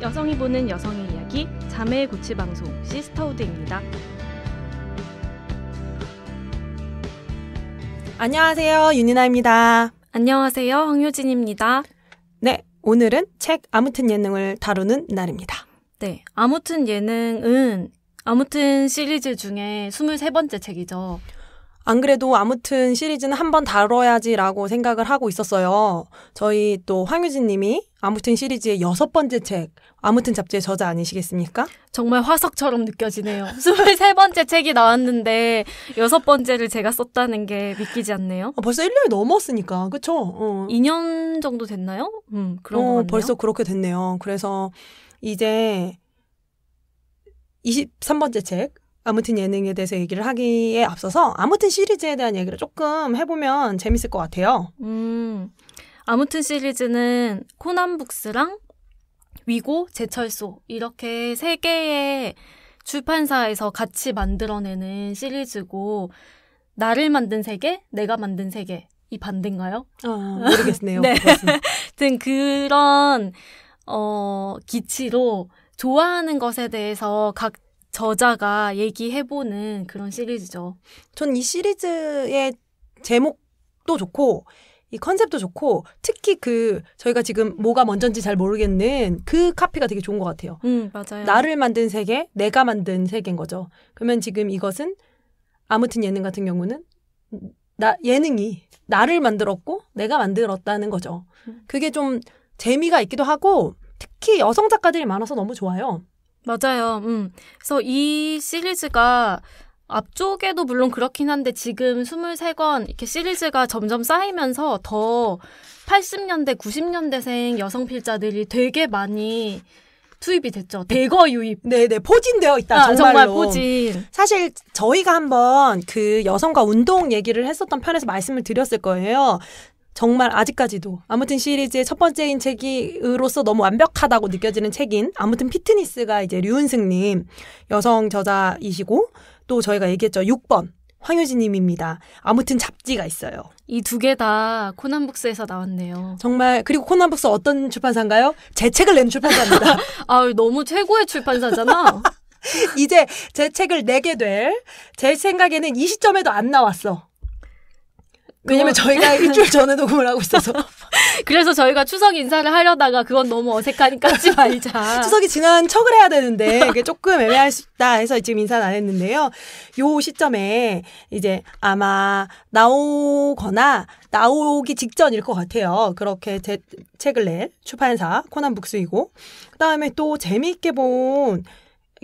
여성이 보는 여성의 이야기 자매 고치 방송 시스터우드입니다. 안녕하세요. 윤이나입니다. 안녕하세요. 황효진입니다. 네, 오늘은 책 아무튼 예능을 다루는 날입니다. 네, 아무튼 예능은 아무튼 시리즈 중에 23번째 책이죠. 안 그래도 아무튼 시리즈는 한번 다뤄야지라고 생각을 하고 있었어요. 저희 또 황유진 님이 아무튼 시리즈의 6번째 책, 아무튼 잡지의 저자 아니시겠습니까? 정말 화석처럼 느껴지네요. 23번째 책이 나왔는데 6번째를 제가 썼다는 게 믿기지 않네요. 벌써 1년이 넘었으니까, 그쵸? 2년 정도 됐나요? 그런 것 같네요. 벌써 그렇게 됐네요. 그래서 이제 23번째 책, 아무튼 예능에 대해서 얘기를 하기에 앞서서 아무튼 시리즈에 대한 얘기를 조금 해보면 재밌을 것 같아요. 아무튼 시리즈는 코난북스랑 위고, 제철소 이렇게 3개의 출판사에서 같이 만들어내는 시리즈고 나를 만든 세계, 내가 만든 세계 이 반대인가요? 모르겠네요. 네. 하여튼 그런 기치로 좋아하는 것에 대해서 각 저자가 얘기해보는 그런 시리즈죠. 전 이 시리즈의 제목도 좋고 이 컨셉도 좋고 특히 저희가 지금 뭐가 먼저인지 잘 모르겠는 그 카피가 되게 좋은 것 같아요. 맞아요. 나를 만든 세계, 내가 만든 세계인 거죠. 그러면 지금 이것은 아무튼 예능 같은 경우는 예능이 나를 만들었고 내가 만들었다는 거죠. 그게 좀 재미가 있기도 하고 특히 여성 작가들이 많아서 너무 좋아요. 맞아요. 그래서 이 시리즈가 앞쪽에도 물론 그렇긴 한데 지금 23권 이렇게 시리즈가 점점 쌓이면서 더 80년대, 90년대생 여성 필자들이 되게 많이 투입이 됐죠. 대거 유입. 네네, 포진되어 있다. 정말로. 정말 포진. 사실 저희가 한번 그 여성과 운동 얘기를 했었던 편에서 말씀을 드렸을 거예요. 정말 아직까지도 아무튼 시리즈의 첫 번째인 책으로서 너무 완벽하다고 느껴지는 책인 아무튼 피트니스가 이제 류은승님 여성 저자이시고 또 저희가 얘기했죠. 6번 황효진님입니다. 아무튼 잡지가 있어요. 이 2개 다 코난북스에서 나왔네요. 정말. 그리고 코난북스 어떤 출판사인가요? 제 책을 낸 출판사입니다. 너무 최고의 출판사잖아. 이제 제 책을 내게 될 제 생각에는 이 시점에도 안 나왔어. 왜냐면 저희가 일주일 전에 녹음을 하고 있어서. 그래서 저희가 추석 인사를 하려다가 그건 너무 어색하니까 하지 말자. 추석이 지난 척을 해야 되는데 그게 조금 애매할 수 있다 해서 지금 인사는 안 했는데요. 요 시점에 이제 아마 나오거나 나오기 직전일 것 같아요. 그렇게 제 책을 낸 출판사 코난북스이고 그다음에 또 재미있게 본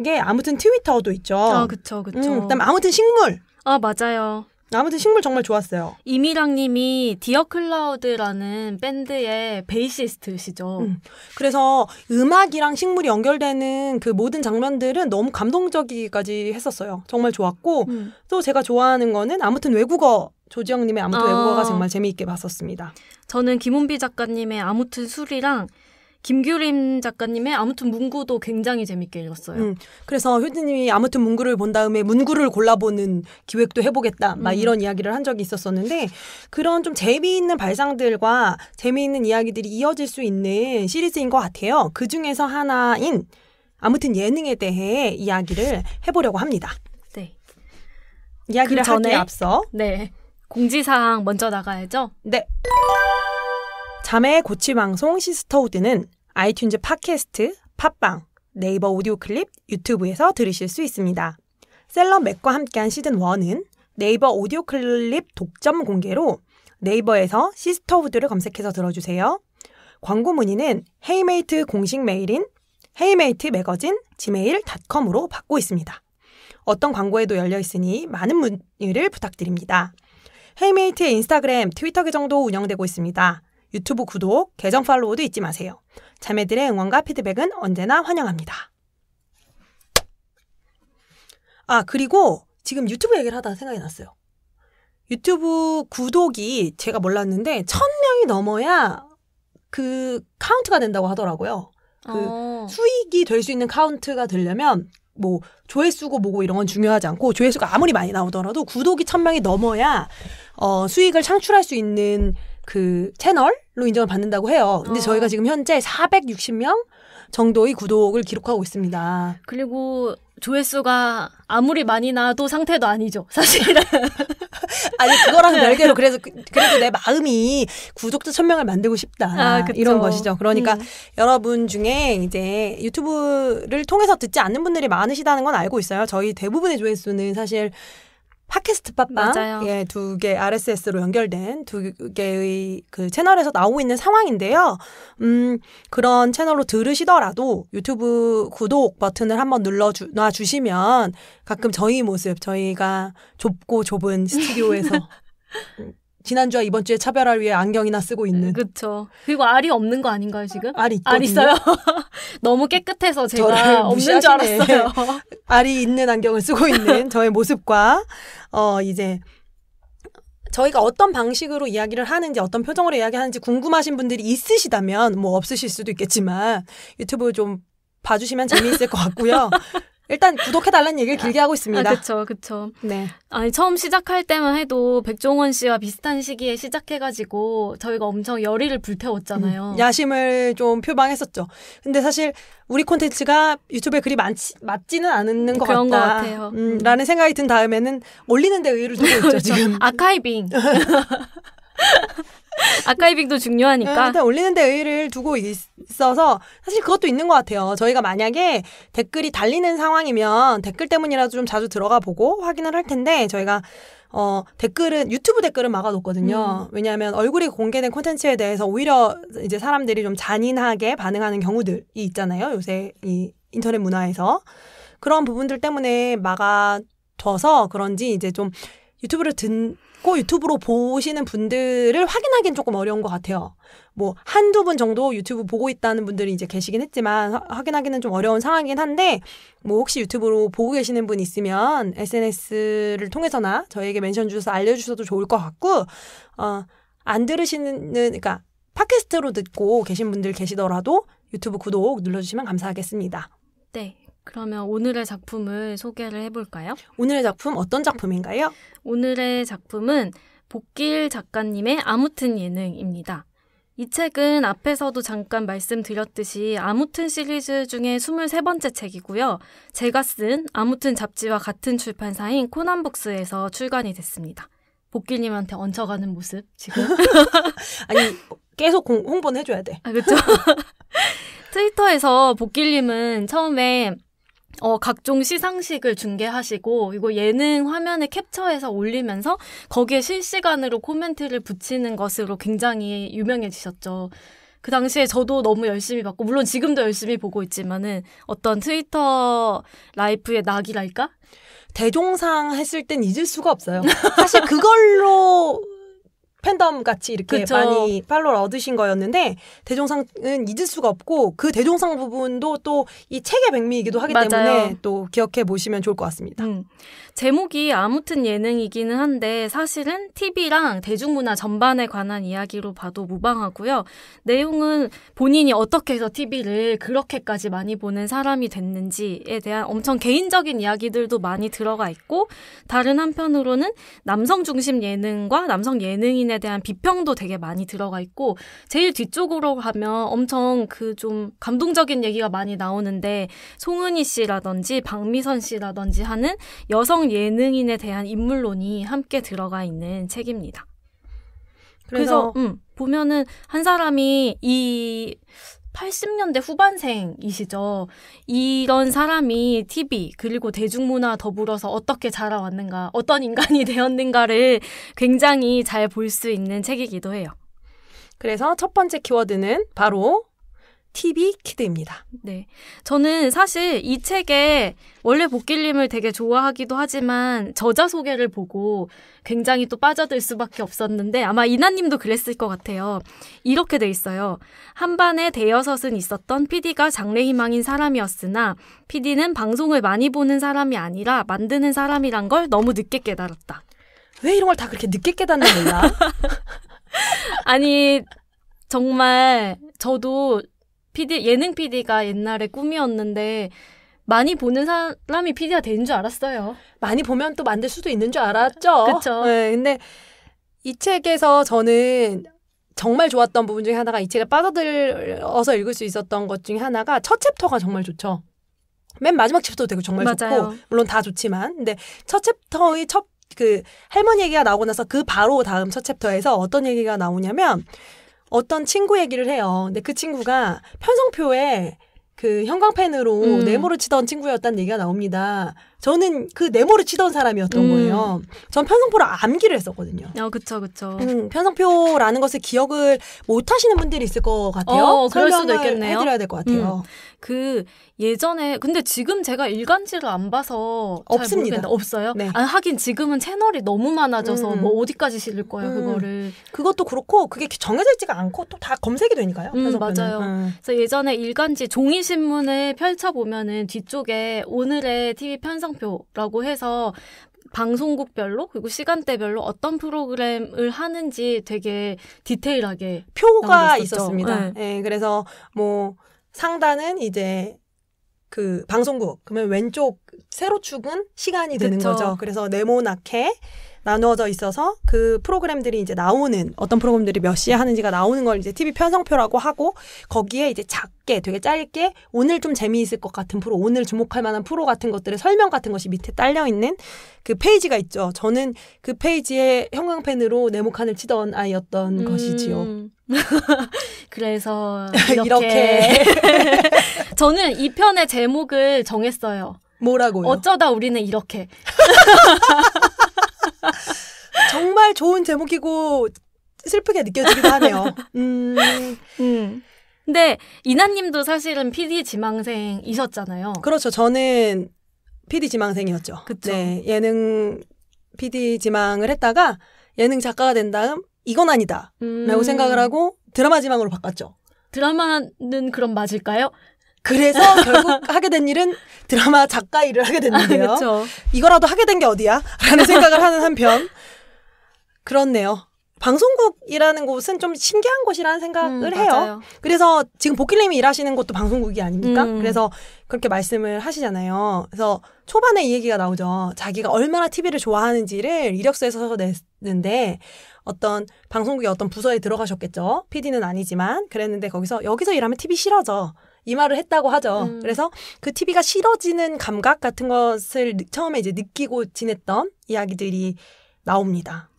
게 아무튼 트위터도 있죠. 그쵸. 그다음에 아무튼 식물. 맞아요. 아무튼 식물 정말 좋았어요. 이미랑 님이 디어 클라우드라는 밴드의 베이시스트시죠. 그래서 음악이랑 식물이 연결되는 그 모든 장면들은 너무 감동적이기까지 했었어요. 정말 좋았고 또 제가 좋아하는 거는 아무튼 외국어 조지영 님의 아무튼 외국어가 정말 재미있게 봤었습니다. 저는 김은비 작가님의 아무튼 술이랑 김규림 작가님의 아무튼 문구도 굉장히 재밌게 읽었어요. 그래서 효진님이 아무튼 문구를 본 다음에 문구를 골라보는 기획도 해보겠다. 막 이런 이야기를 한 적이 있었었는데 그런 좀 재미있는 발상들과 재미있는 이야기들이 이어질 수 있는 시리즈인 것 같아요. 그중에서 하나인 아무튼 예능에 대해 이야기를 해보려고 합니다. 네. 이야기를 그 전에 하기에 앞서 네. 공지사항 먼저 나가야죠. 네. 자매 고치 방송 시스터우드는 아이튠즈 팟캐스트, 팟빵, 네이버 오디오 클립, 유튜브에서 들으실 수 있습니다. 셀럽 맥과 함께한 시즌1은 네이버 오디오 클립 독점 공개로 네이버에서 시스터우드를 검색해서 들어주세요. 광고 문의는 헤이메이트 공식 메일인 헤이메이트매거진 gmail.com으로 받고 있습니다. 어떤 광고에도 열려있으니 많은 문의를 부탁드립니다. 헤이메이트의 인스타그램, 트위터 계정도 운영되고 있습니다. 유튜브 구독, 계정 팔로우도 잊지 마세요. 자매들의 응원과 피드백은 언제나 환영합니다. 그리고 지금 유튜브 얘기를 하다가 생각이 났어요. 유튜브 구독이 제가 몰랐는데 1000명이 넘어야 그 카운트가 된다고 하더라고요. 수익이 될 수 있는 카운트가 되려면 뭐 조회수고 뭐고 이런 건 중요하지 않고 조회수가 아무리 많이 나오더라도 구독이 1000명이 넘어야 수익을 창출할 수 있는 그 채널 인정을 받는다고 해요. 근데 저희가 지금 현재 460명 정도의 구독을 기록하고 있습니다. 그리고 조회수가 아무리 많이 나도 상태도 아니죠, 사실은. 아니 그거랑 별개로 그래도 내 마음이 구독자 1000명을 만들고 싶다. 이런 것이죠. 그러니까 여러분 중에 이제 유튜브를 통해서 듣지 않는 분들이 많으시다는 건 알고 있어요. 저희 대부분의 조회수는 사실 팟캐스트 팟빵, 예, 2개 RSS로 연결된 2개의 그 채널에서 나오고 있는 상황인데요. 그런 채널로 들으시더라도 유튜브 구독 버튼을 한번 놔주시면 가끔 저희 모습, 저희가 좁고 좁은 스튜디오에서 지난주와 이번주에 차별화를 위해 안경이나 쓰고 있는. 그렇죠. 그리고 알이 없는 거 아닌가요, 지금? 알이 있거든요. 알 있어요? 너무 깨끗해서 제가 없는 줄 알았어요. 알이 있는 안경을 쓰고 있는 저의 모습과 이제 저희가 어떤 방식으로 이야기를 하는지 어떤 표정으로 이야기하는지 궁금하신 분들이 있으시다면 뭐 없으실 수도 있겠지만 유튜브 좀 봐주시면 재미있을 것 같고요. 일단 구독해달라는 얘기를 길게 하고 있습니다. 그쵸. 네. 아니, 처음 시작할 때만 해도 백종원 씨와 비슷한 시기에 시작해가지고 저희가 엄청 열의를 불태웠잖아요. 야심을 좀 표방했었죠. 근데 사실 우리 콘텐츠가 유튜브에 그리 맞지는 않는 것 그런 같다. 것 같아요. 라는 생각이 든 다음에는 올리는 데 의의를 두고 있죠, 지금. 아카이빙. 아카이빙도 중요하니까. 일단 올리는 데 의의를 두고 있어서 사실 그것도 있는 것 같아요. 저희가 만약에 댓글이 달리는 상황이면 댓글 때문이라도 좀 자주 들어가 보고 확인을 할 텐데 저희가 유튜브 댓글은 막아놓거든요. 왜냐하면 얼굴이 공개된 콘텐츠에 대해서 오히려 이제 사람들이 좀 잔인하게 반응하는 경우들이 있잖아요. 요새 이 인터넷 문화에서. 그런 부분들 때문에 막아둬서 그런지 이제 좀 유튜브를 듣고 유튜브로 보시는 분들을 확인하기는 조금 어려운 것 같아요. 뭐 한두 분 정도 유튜브 보고 있다는 분들이 이제 계시긴 했지만 확인하기는 좀 어려운 상황이긴 한데 뭐 혹시 유튜브로 보고 계시는 분 있으면 SNS를 통해서나 저희에게 멘션 주셔서 알려주셔도 좋을 것 같고 안 들으시는 그러니까 팟캐스트로 듣고 계신 분들 계시더라도 유튜브 구독 눌러주시면 감사하겠습니다. 네. 그러면 오늘의 작품을 소개를 해볼까요? 오늘의 작품 어떤 작품인가요? 오늘의 작품은 복길 작가님의 아무튼 예능입니다. 이 책은 앞에서도 잠깐 말씀드렸듯이 아무튼 시리즈 중에 23번째 책이고요. 제가 쓴 아무튼 잡지와 같은 출판사인 코난북스에서 출간이 됐습니다. 복길님한테 얹혀가는 모습 지금. 아니 계속 홍보는 해줘야 돼. 그렇죠. 트위터에서 복길님은 처음에 각종 시상식을 중계하시고 이거 예능 화면에 캡처해서 올리면서 거기에 실시간으로 코멘트를 붙이는 것으로 굉장히 유명해지셨죠. 그 당시에 저도 너무 열심히 봤고 물론 지금도 열심히 보고 있지만은 어떤 트위터 라이프의 낙이랄까? 대종상 했을 땐 잊을 수가 없어요. 사실 그걸로 팬덤 같이 이렇게 그쵸. 많이 팔로우를 얻으신 거였는데 대종상은 잊을 수가 없고 그 대종상 부분도 또 이 책의 백미이기도 하기 맞아요. 때문에 또 기억해 보시면 좋을 것 같습니다. 제목이 아무튼 예능이기는 한데 사실은 TV랑 대중문화 전반에 관한 이야기로 봐도 무방하고요. 내용은 본인이 어떻게 해서 TV를 그렇게까지 많이 보는 사람이 됐는지에 대한 엄청 개인적인 이야기들도 많이 들어가 있고 다른 한편으로는 남성 중심 예능과 남성 예능인에 대한 비평도 되게 많이 들어가 있고 제일 뒤쪽으로 가면 엄청 그 좀 감동적인 얘기가 많이 나오는데 송은희 씨라든지 박미선 씨라든지 하는 여성 예능인에 대한 인물론이 함께 들어가 있는 책입니다. 그래서 보면은 한 사람이 이 80년대 후반생이시죠. 이런 사람이 TV 그리고 대중문화 더불어서 어떻게 자라왔는가, 어떤 인간이 되었는가를 굉장히 잘 볼 수 있는 책이기도 해요. 그래서 첫 번째 키워드는 바로 TV 키드입니다. 네, 저는 사실 이 책에 원래 복길님을 되게 좋아하기도 하지만 저자 소개를 보고 굉장히 또 빠져들 수밖에 없었는데 아마 이나님도 그랬을 것 같아요. 이렇게 돼 있어요. 한반에 대여섯은 있었던 PD가 장래희망인 사람이었으나 PD는 방송을 많이 보는 사람이 아니라 만드는 사람이란 걸 너무 늦게 깨달았다. 왜 이런 걸 다 그렇게 늦게 깨닫나 몰라? 아니 정말 저도 예능 PD가 옛날에 꿈이었는데 많이 보는 사람이 PD가 되는 줄 알았어요. 많이 보면 또 만들 수도 있는 줄 알았죠. 그렇죠. 네, 근데 이 책에서 저는 정말 좋았던 부분 중에 하나가 이 책에 빠져들어서 읽을 수 있었던 것 중에 하나가 첫 챕터가 정말 좋죠. 맨 마지막 챕터도 되게 정말 맞아요. 좋고 물론 다 좋지만 근데 첫 챕터의 그 할머니 얘기가 나오고 나서 그 바로 다음 첫 챕터에서 어떤 얘기가 나오냐면 어떤 친구 얘기를 해요. 근데 그 친구가 편성표에 그 형광펜으로 네모를 치던 친구였다는 얘기가 나옵니다. 저는 그 네모를 치던 사람이었던 거예요. 전 편성표를 암기를 했었거든요. 그쵸. 편성표라는 것을 기억을 못 하시는 분들이 있을 것 같아요. 그럴 수도 있겠네요. 해드려야 될 것 같아요. 그 예전에 근데 지금 제가 일간지를 안 봐서 잘 없습니다. 모르겠는데 없어요? 네. 하긴 지금은 채널이 너무 많아져서 뭐 어디까지 실을 거야 그거를. 그것도 그렇고 그게 정해져 있지가 않고 또 다 검색이 되니까요. 맞아요. 그래서 예전에 일간지 종이신문을 펼쳐보면은 뒤쪽에 오늘의 TV 편성표라고 해서 방송국별로 그리고 시간대별로 어떤 프로그램을 하는지 되게 디테일하게 표가 있었습니다. 네, 그래서 뭐 상단은 이제 그 방송국 그러면 왼쪽 세로축은 시간이 되는 거죠. 그래서 네모나게 나누어져 있어서 그 프로그램들이 이제 나오는 어떤 프로그램들이 몇 시에 하는지가 나오는 걸 이제 TV 편성표라고 하고 거기에 이제 작게 되게 짧게 오늘 좀 재미있을 것 같은 프로 오늘 주목할 만한 프로 같은 것들의 설명 같은 것이 밑에 딸려 있는 그 페이지가 있죠. 저는 그 페이지에 형광펜으로 네모칸을 치던 아이였던 것이지요. 그래서 이렇게 저는 이 편의 제목을 정했어요. 뭐라고요? 어쩌다 우리는 이렇게. 정말 좋은 제목이고 슬프게 느껴지기도 하네요. 근데 이나님도 사실은 PD 지망생이셨잖아요. 그렇죠. 저는 PD 지망생이었죠. 그쵸. 네, 예능 PD 지망을 했다가 예능 작가가 된 다음 이건 아니다 라고 생각을 하고 드라마 지망으로 바꿨죠. 드라마는 그럼 맞을까요? 그래서 결국 하게 된 일은 드라마 작가 일을 하게 됐는데요. 그렇죠. 이거라도 하게 된 게 어디야? 라는 생각을 하는 한편 그렇네요. 방송국이라는 곳은 좀 신기한 곳이라는 생각을 해요. 맞아요. 그래서 지금 복길님이 일하시는 곳도 방송국이 아닙니까? 그래서 그렇게 말씀을 하시잖아요. 그래서 초반에 이 얘기가 나오죠. 자기가 얼마나 TV를 좋아하는지를 이력서에서 냈는데 어떤 방송국의 어떤 부서에 들어가셨겠죠. PD는 아니지만 그랬는데 여기서 일하면 TV 싫어져. 이 말을 했다고 하죠. 그래서 그 TV가 싫어지는 감각 같은 것을 처음에 이제 느끼고 지냈던 이야기들이 나옵니다.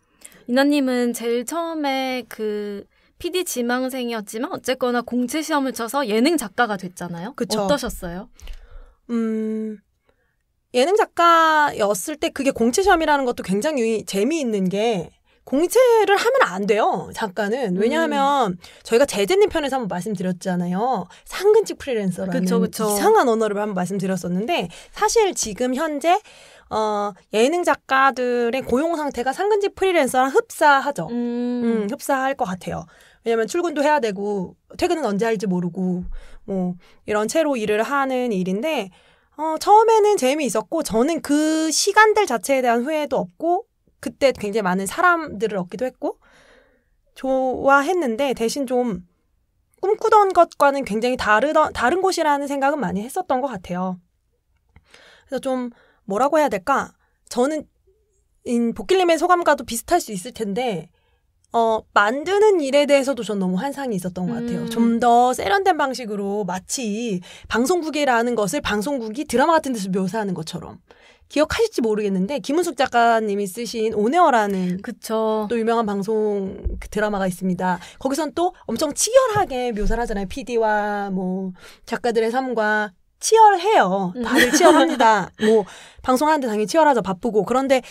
이나님은 제일 처음에 그 PD 지망생이었지만 어쨌거나 공채 시험을 쳐서 예능 작가가 됐잖아요. 그쵸. 어떠셨어요? 예능 작가였을 때 그게 공채 시험이라는 것도 굉장히 재미있는 게 공채를 하면 안 돼요. 작가는. 왜냐하면 저희가 제재님 편에서 한번 말씀드렸잖아요. 상근직 프리랜서라는 그쵸. 이상한 언어를 한번 말씀드렸었는데 사실 지금 현재 예능 작가들의 고용 상태가 상근직 프리랜서랑 흡사하죠. 흡사할 것 같아요. 왜냐하면 출근도 해야 되고 퇴근은 언제 할지 모르고 뭐 이런 채로 일을 하는 일인데 처음에는 재미있었고 저는 그 시간들 자체에 대한 후회도 없고 그때 굉장히 많은 사람들을 얻기도 했고 좋아했는데 대신 좀 꿈꾸던 것과는 굉장히 다른 곳이라는 생각은 많이 했었던 것 같아요. 그래서 좀 뭐라고 해야 될까? 저는 복길님의 소감과도 비슷할 수 있을 텐데 만드는 일에 대해서도 전 너무 환상이 있었던 것 같아요. 좀 더 세련된 방식으로 마치 방송국이라는 것을 방송국이 드라마 같은 데서 묘사하는 것처럼 기억하실지 모르겠는데 김은숙 작가님이 쓰신 온에어라는 그쵸. 또 유명한 방송 드라마가 있습니다. 거기선 또 엄청 치열하게 묘사를 하잖아요. PD와 뭐 작가들의 삶과 치열해요. 다들 치열합니다. 뭐 방송하는데 당연히 치열하죠. 바쁘고. 그런데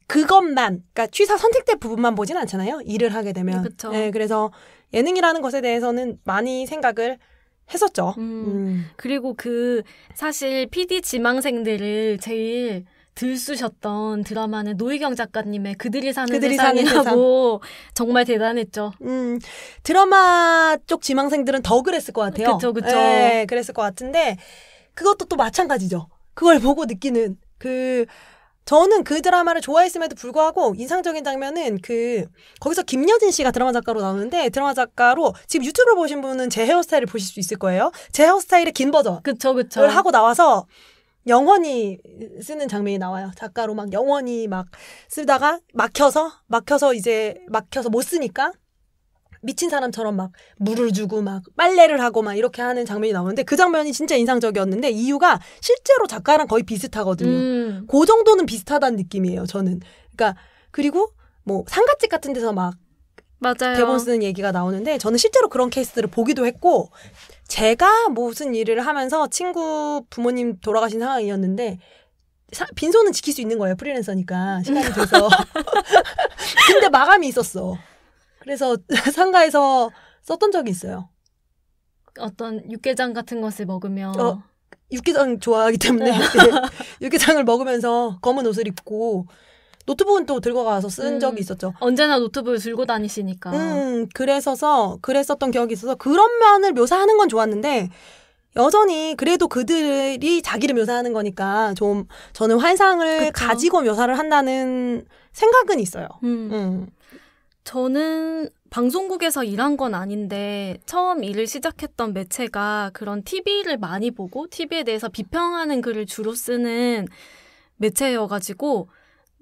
그것만 그러니까 취사 선택된 부분만 보진 않잖아요. 일을 하게 되면. 그쵸. 네, 그래서 예능이라는 것에 대해서는 많이 생각을 했었죠. 그리고 사실 PD 지망생들을 제일 들쑤셨던 드라마는 노희경 작가님의 그들이 사는 세상이라고 정말 대단했죠. 드라마 쪽 지망생들은 더 그랬을 것 같아요. 그쵸. 네, 그랬을 것 같은데 그것도 또 마찬가지죠. 그걸 보고 느끼는 저는 그 드라마를 좋아했음에도 불구하고 인상적인 장면은 거기서 김여진 씨가 드라마 작가로 나오는데 드라마 작가로 지금 유튜브를 보신 분은 제 헤어스타일을 보실 수 있을 거예요. 제 헤어스타일의 긴 버전을 하고 나와서 영원히 쓰는 장면이 나와요. 작가로 막 영원히 막 쓰다가 막혀서 못 쓰니까 미친 사람처럼 막 물을 주고 막 빨래를 하고 막 이렇게 하는 장면이 나오는데 그 장면이 진짜 인상적이었는데 이유가 실제로 작가랑 거의 비슷하거든요. 그 정도는 비슷하다는 느낌이에요, 저는. 그러니까 그리고 뭐 상갓집 같은 데서 막 맞아요. 대본 쓰는 얘기가 나오는데 저는 실제로 그런 케이스를 보기도 했고 제가 무슨 일을 하면서 친구 부모님 돌아가신 상황이었는데 빈손은 지킬 수 있는 거예요. 프리랜서니까 시간이 돼서. 근데 마감이 있었어. 그래서 상가에서 썼던 적이 있어요. 어떤 육개장 같은 것을 먹으며 육개장 좋아하기 때문에 육개장을 먹으면서 검은 옷을 입고 노트북은 또 들고 가서 쓴 적이 있었죠. 언제나 노트북을 들고 다니시니까. 그랬었던 기억이 있어서 그런 면을 묘사하는 건 좋았는데 여전히 그래도 그들이 자기를 묘사하는 거니까 좀 저는 환상을 그쵸. 가지고 묘사를 한다는 생각은 있어요. 저는 방송국에서 일한 건 아닌데 처음 일을 시작했던 매체가 그런 TV를 많이 보고 TV에 대해서 비평하는 글을 주로 쓰는 매체여가지고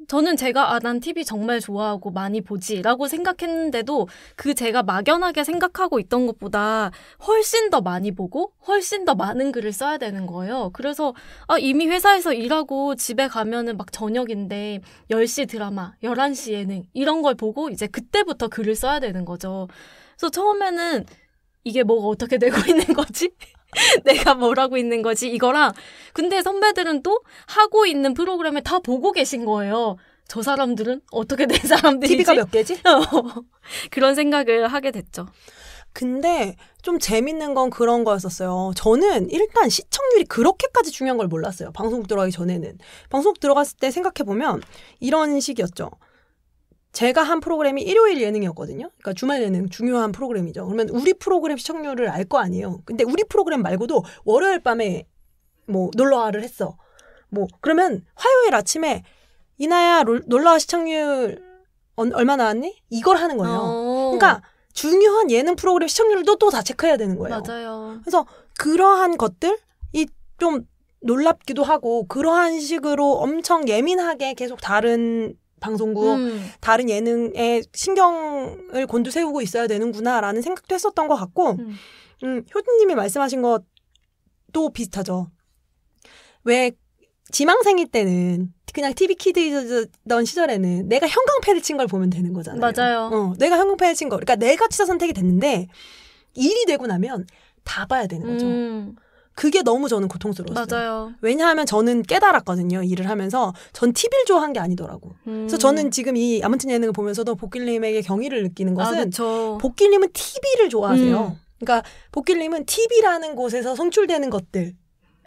저는 제가 난 TV 정말 좋아하고 많이 보지라고 생각했는데도 그 제가 막연하게 생각하고 있던 것보다 훨씬 더 많이 보고 훨씬 더 많은 글을 써야 되는 거예요. 그래서 이미 회사에서 일하고 집에 가면은 막 저녁인데 10시 드라마, 11시 예능 이런 걸 보고 이제 그때부터 글을 써야 되는 거죠. 그래서 처음에는 이게 뭐가 어떻게 되고 있는 거지? 내가 뭘 하고 있는 거지 이거랑 근데 선배들은 또 하고 있는 프로그램을 다 보고 계신 거예요. 저 사람들은 어떻게 된 사람들이지? TV가 몇 개지? 그런 생각을 하게 됐죠. 근데 좀 재밌는 건 그런 거였었어요. 저는 일단 시청률이 그렇게까지 중요한 걸 몰랐어요. 방송국 들어가기 전에는. 방송국 들어갔을 때 생각해보면 이런 식이었죠. 제가 한 프로그램이 일요일 예능이었거든요. 그러니까 주말 예능 중요한 프로그램이죠. 그러면 우리 프로그램 시청률을 알 거 아니에요. 근데 우리 프로그램 말고도 월요일 밤에 뭐 놀러와를 했어. 뭐 그러면 화요일 아침에 이나야 놀러와 시청률 얼마 나왔니? 이걸 하는 거예요. 그러니까 중요한 예능 프로그램 시청률도 또 다 체크해야 되는 거예요. 맞아요. 그래서 그러한 것들이 좀 놀랍기도 하고 그러한 식으로 엄청 예민하게 계속 다른 방송국, 다른 예능에 신경을 곤두세우고 있어야 되는구나라는 생각도 했었던 것 같고 효진님이 말씀하신 것도 비슷하죠. 왜 지망생일 때는 그냥 TV 키드던 시절에는 내가 형광펜을 친 걸 보면 되는 거잖아요. 맞아요. 내가 형광펜을 친 거. 그러니까 내가 취사 선택이 됐는데 일이 되고 나면 다 봐야 되는 거죠. 그게 너무 저는 고통스러웠어요. 맞아요. 왜냐하면 저는 깨달았거든요. 일을 하면서. 전 TV를 좋아한 게 아니더라고. 그래서 저는 지금 이 아무튼 예능을 보면서도 복길님에게 경의를 느끼는 것은 복길님은 TV를 좋아하세요. 그러니까 복길님은 TV라는 곳에서 송출되는 것들.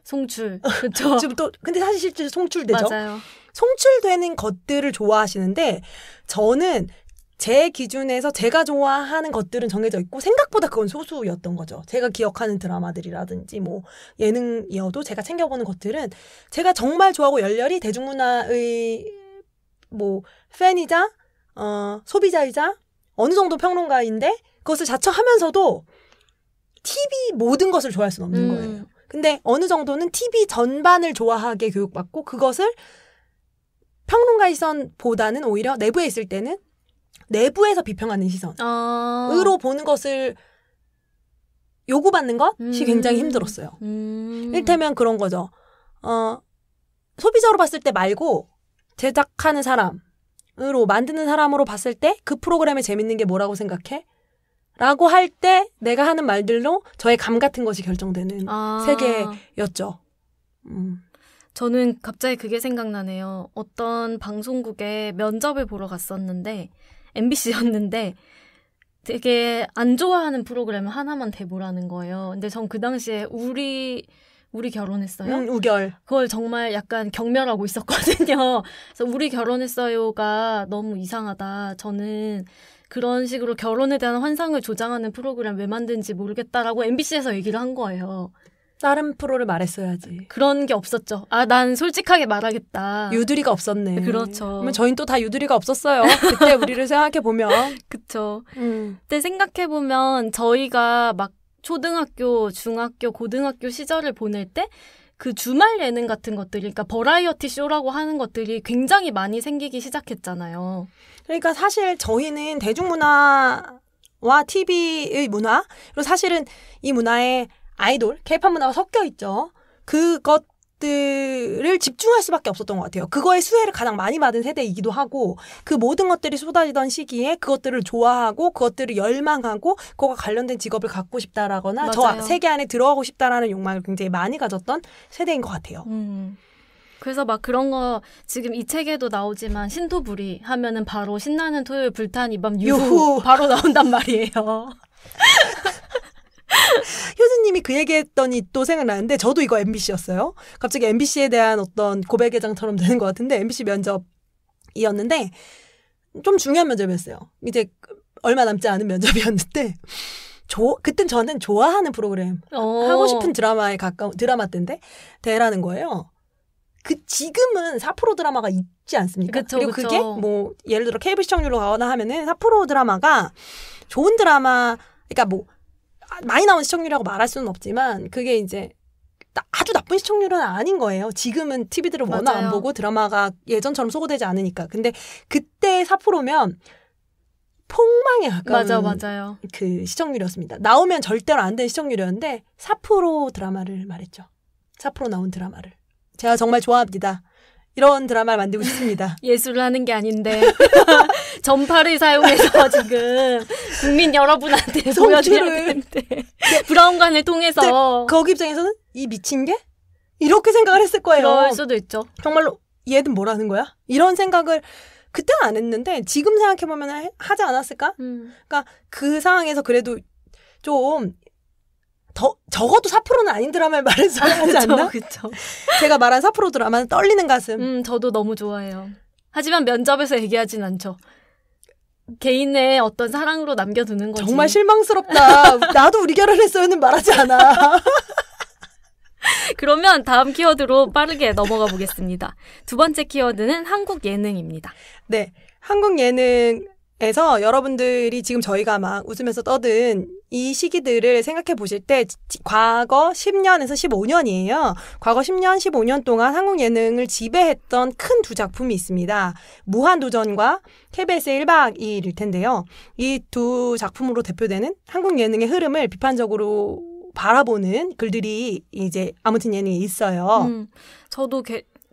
송출. 그렇죠. 지금 또 근데 사실 실제 송출되죠. 맞아요. 송출되는 것들을 좋아하시는데 저는 제 기준에서 제가 좋아하는 것들은 정해져 있고 생각보다 그건 소수였던 거죠. 제가 기억하는 드라마들이라든지 뭐 예능이어도 제가 챙겨보는 것들은 제가 정말 좋아하고 열렬히 대중문화의 뭐 팬이자 소비자이자 어느 정도 평론가인데 그것을 자처하면서도 TV 모든 것을 좋아할 수는 없는 거예요. 근데 어느 정도는 TV 전반을 좋아하게 교육받고 그것을 평론가의 시선보다는 오히려 내부에 있을 때는 내부에서 비평하는 시선으로 보는 것을 요구받는 것이 굉장히 힘들었어요. 이를테면 그런 거죠. 소비자로 봤을 때 말고 제작하는 사람으로 만드는 사람으로 봤을 때 그 프로그램에 재밌는 게 뭐라고 생각해? 라고 할 때 내가 하는 말들로 저의 감 같은 것이 결정되는 세계였죠. 저는 갑자기 그게 생각나네요. 어떤 방송국에 면접을 보러 갔었는데 MBC였는데 되게 안 좋아하는 프로그램을 하나만 대보라는 거예요. 근데 전 그 당시에 우리 결혼했어요? 우결. 그걸 정말 약간 경멸하고 있었거든요. 그래서 우리 결혼했어요가 너무 이상하다. 저는 그런 식으로 결혼에 대한 환상을 조장하는 프로그램 왜 만든지 모르겠다라고 MBC에서 얘기를 한 거예요. 다른 프로를 말했어야지. 그런 게 없었죠. 난 솔직하게 말하겠다. 유두리가 없었네. 그렇죠. 그러면 저희는 또 다 유두리가 없었어요. 그때 우리를 생각해보면. 그쵸. 그때 생각해보면 저희가 막 초등학교, 중학교, 고등학교 시절을 보낼 때 그 주말 예능 같은 것들이, 그러니까 버라이어티 쇼라고 하는 것들이 굉장히 많이 생기기 시작했잖아요. 그러니까 사실 저희는 대중문화 문화와 TV의 문화, 그리고 사실은 이 문화에 아이돌, K-팝 문화가 섞여 있죠. 그것들을 집중할 수밖에 없었던 것 같아요. 그거의 수혜를 가장 많이 받은 세대이기도 하고 그 모든 것들이 쏟아지던 시기에 그것들을 좋아하고 그것들을 열망하고 그거와 관련된 직업을 갖고 싶다라거나 맞아요. 저 세계 안에 들어가고 싶다라는 욕망을 굉장히 많이 가졌던 세대인 것 같아요. 그래서 막 그런 거 지금 이 책에도 나오지만 신토부리 하면은 바로 신나는 토요일 불탄 이밤 유후 바로 나온단 말이에요. 효진님이 그 얘기했더니 또 생각나는데 저도 이거 MBC였어요. 갑자기 MBC에 대한 어떤 고백회장처럼 되는 것 같은데 MBC 면접이었는데 좀 중요한 면접이었어요. 이제 얼마 남지 않은 면접이었는데 그땐 저는 좋아하는 프로그램 하고 싶은 드라마에 가까운 드라마 때인데 대라는 거예요. 지금은 4프로 드라마가 있지 않습니까? 그쵸, 그리고 그쵸. 그게 뭐 예를 들어 케이블 시청률로 가거나 하면은 4프로 드라마가 좋은 드라마, 그러니까 뭐 많이 나온 시청률이라고 말할 수는 없지만 그게 이제 아주 나쁜 시청률은 아닌 거예요. 지금은 TV들을 워낙 맞아요. 안 보고 드라마가 예전처럼 소거되지 않으니까. 근데 그때 4프로면 폭망에 가까운 맞아요. 그 시청률이었습니다. 나오면 절대로 안 되는 시청률이었는데 4프로 드라마를 말했죠. 4프로 나온 드라마를. 제가 정말 좋아합니다. 이런 드라마를 만들고 싶습니다. 예술을 하는 게 아닌데 전파를 사용해서 지금 국민 여러분한테 보여줘야 되는데 브라운관을 통해서 거기 입장에서는 이 미친 게? 이렇게 생각을 했을 거예요. 그럴 수도 있죠. 정말로 얘는 뭐라는 거야? 이런 생각을 그때는 안 했는데 지금 생각해보면 하지 않았을까? 그러니까 그 상황에서 그래도 좀 적어도 4%는 아닌 드라마를 말했어야 하지 않나? 그쵸. 제가 말한 4% 드라마는 떨리는 가슴. 저도 너무 좋아해요. 하지만 면접에서 얘기하진 않죠. 개인의 어떤 사랑으로 남겨두는 거지. 정말 실망스럽다. 나도 우리 결혼했어요는 말하지 않아. 그러면 다음 키워드로 빠르게 넘어가 보겠습니다. 두 번째 키워드는 한국 예능입니다. 네. 한국 예능에서 여러분들이 지금 저희가 막 웃으면서 떠든 이 시기들을 생각해 보실 때 과거 10년에서 15년이에요. 과거 10년, 15년 동안 한국 예능을 지배했던 큰 두 작품이 있습니다. 무한도전과 KBS의 1박 2일일 텐데요. 이 두 작품으로 대표되는 한국 예능의 흐름을 비판적으로 바라보는 글들이 이제 아무튼 예능에 있어요. 저도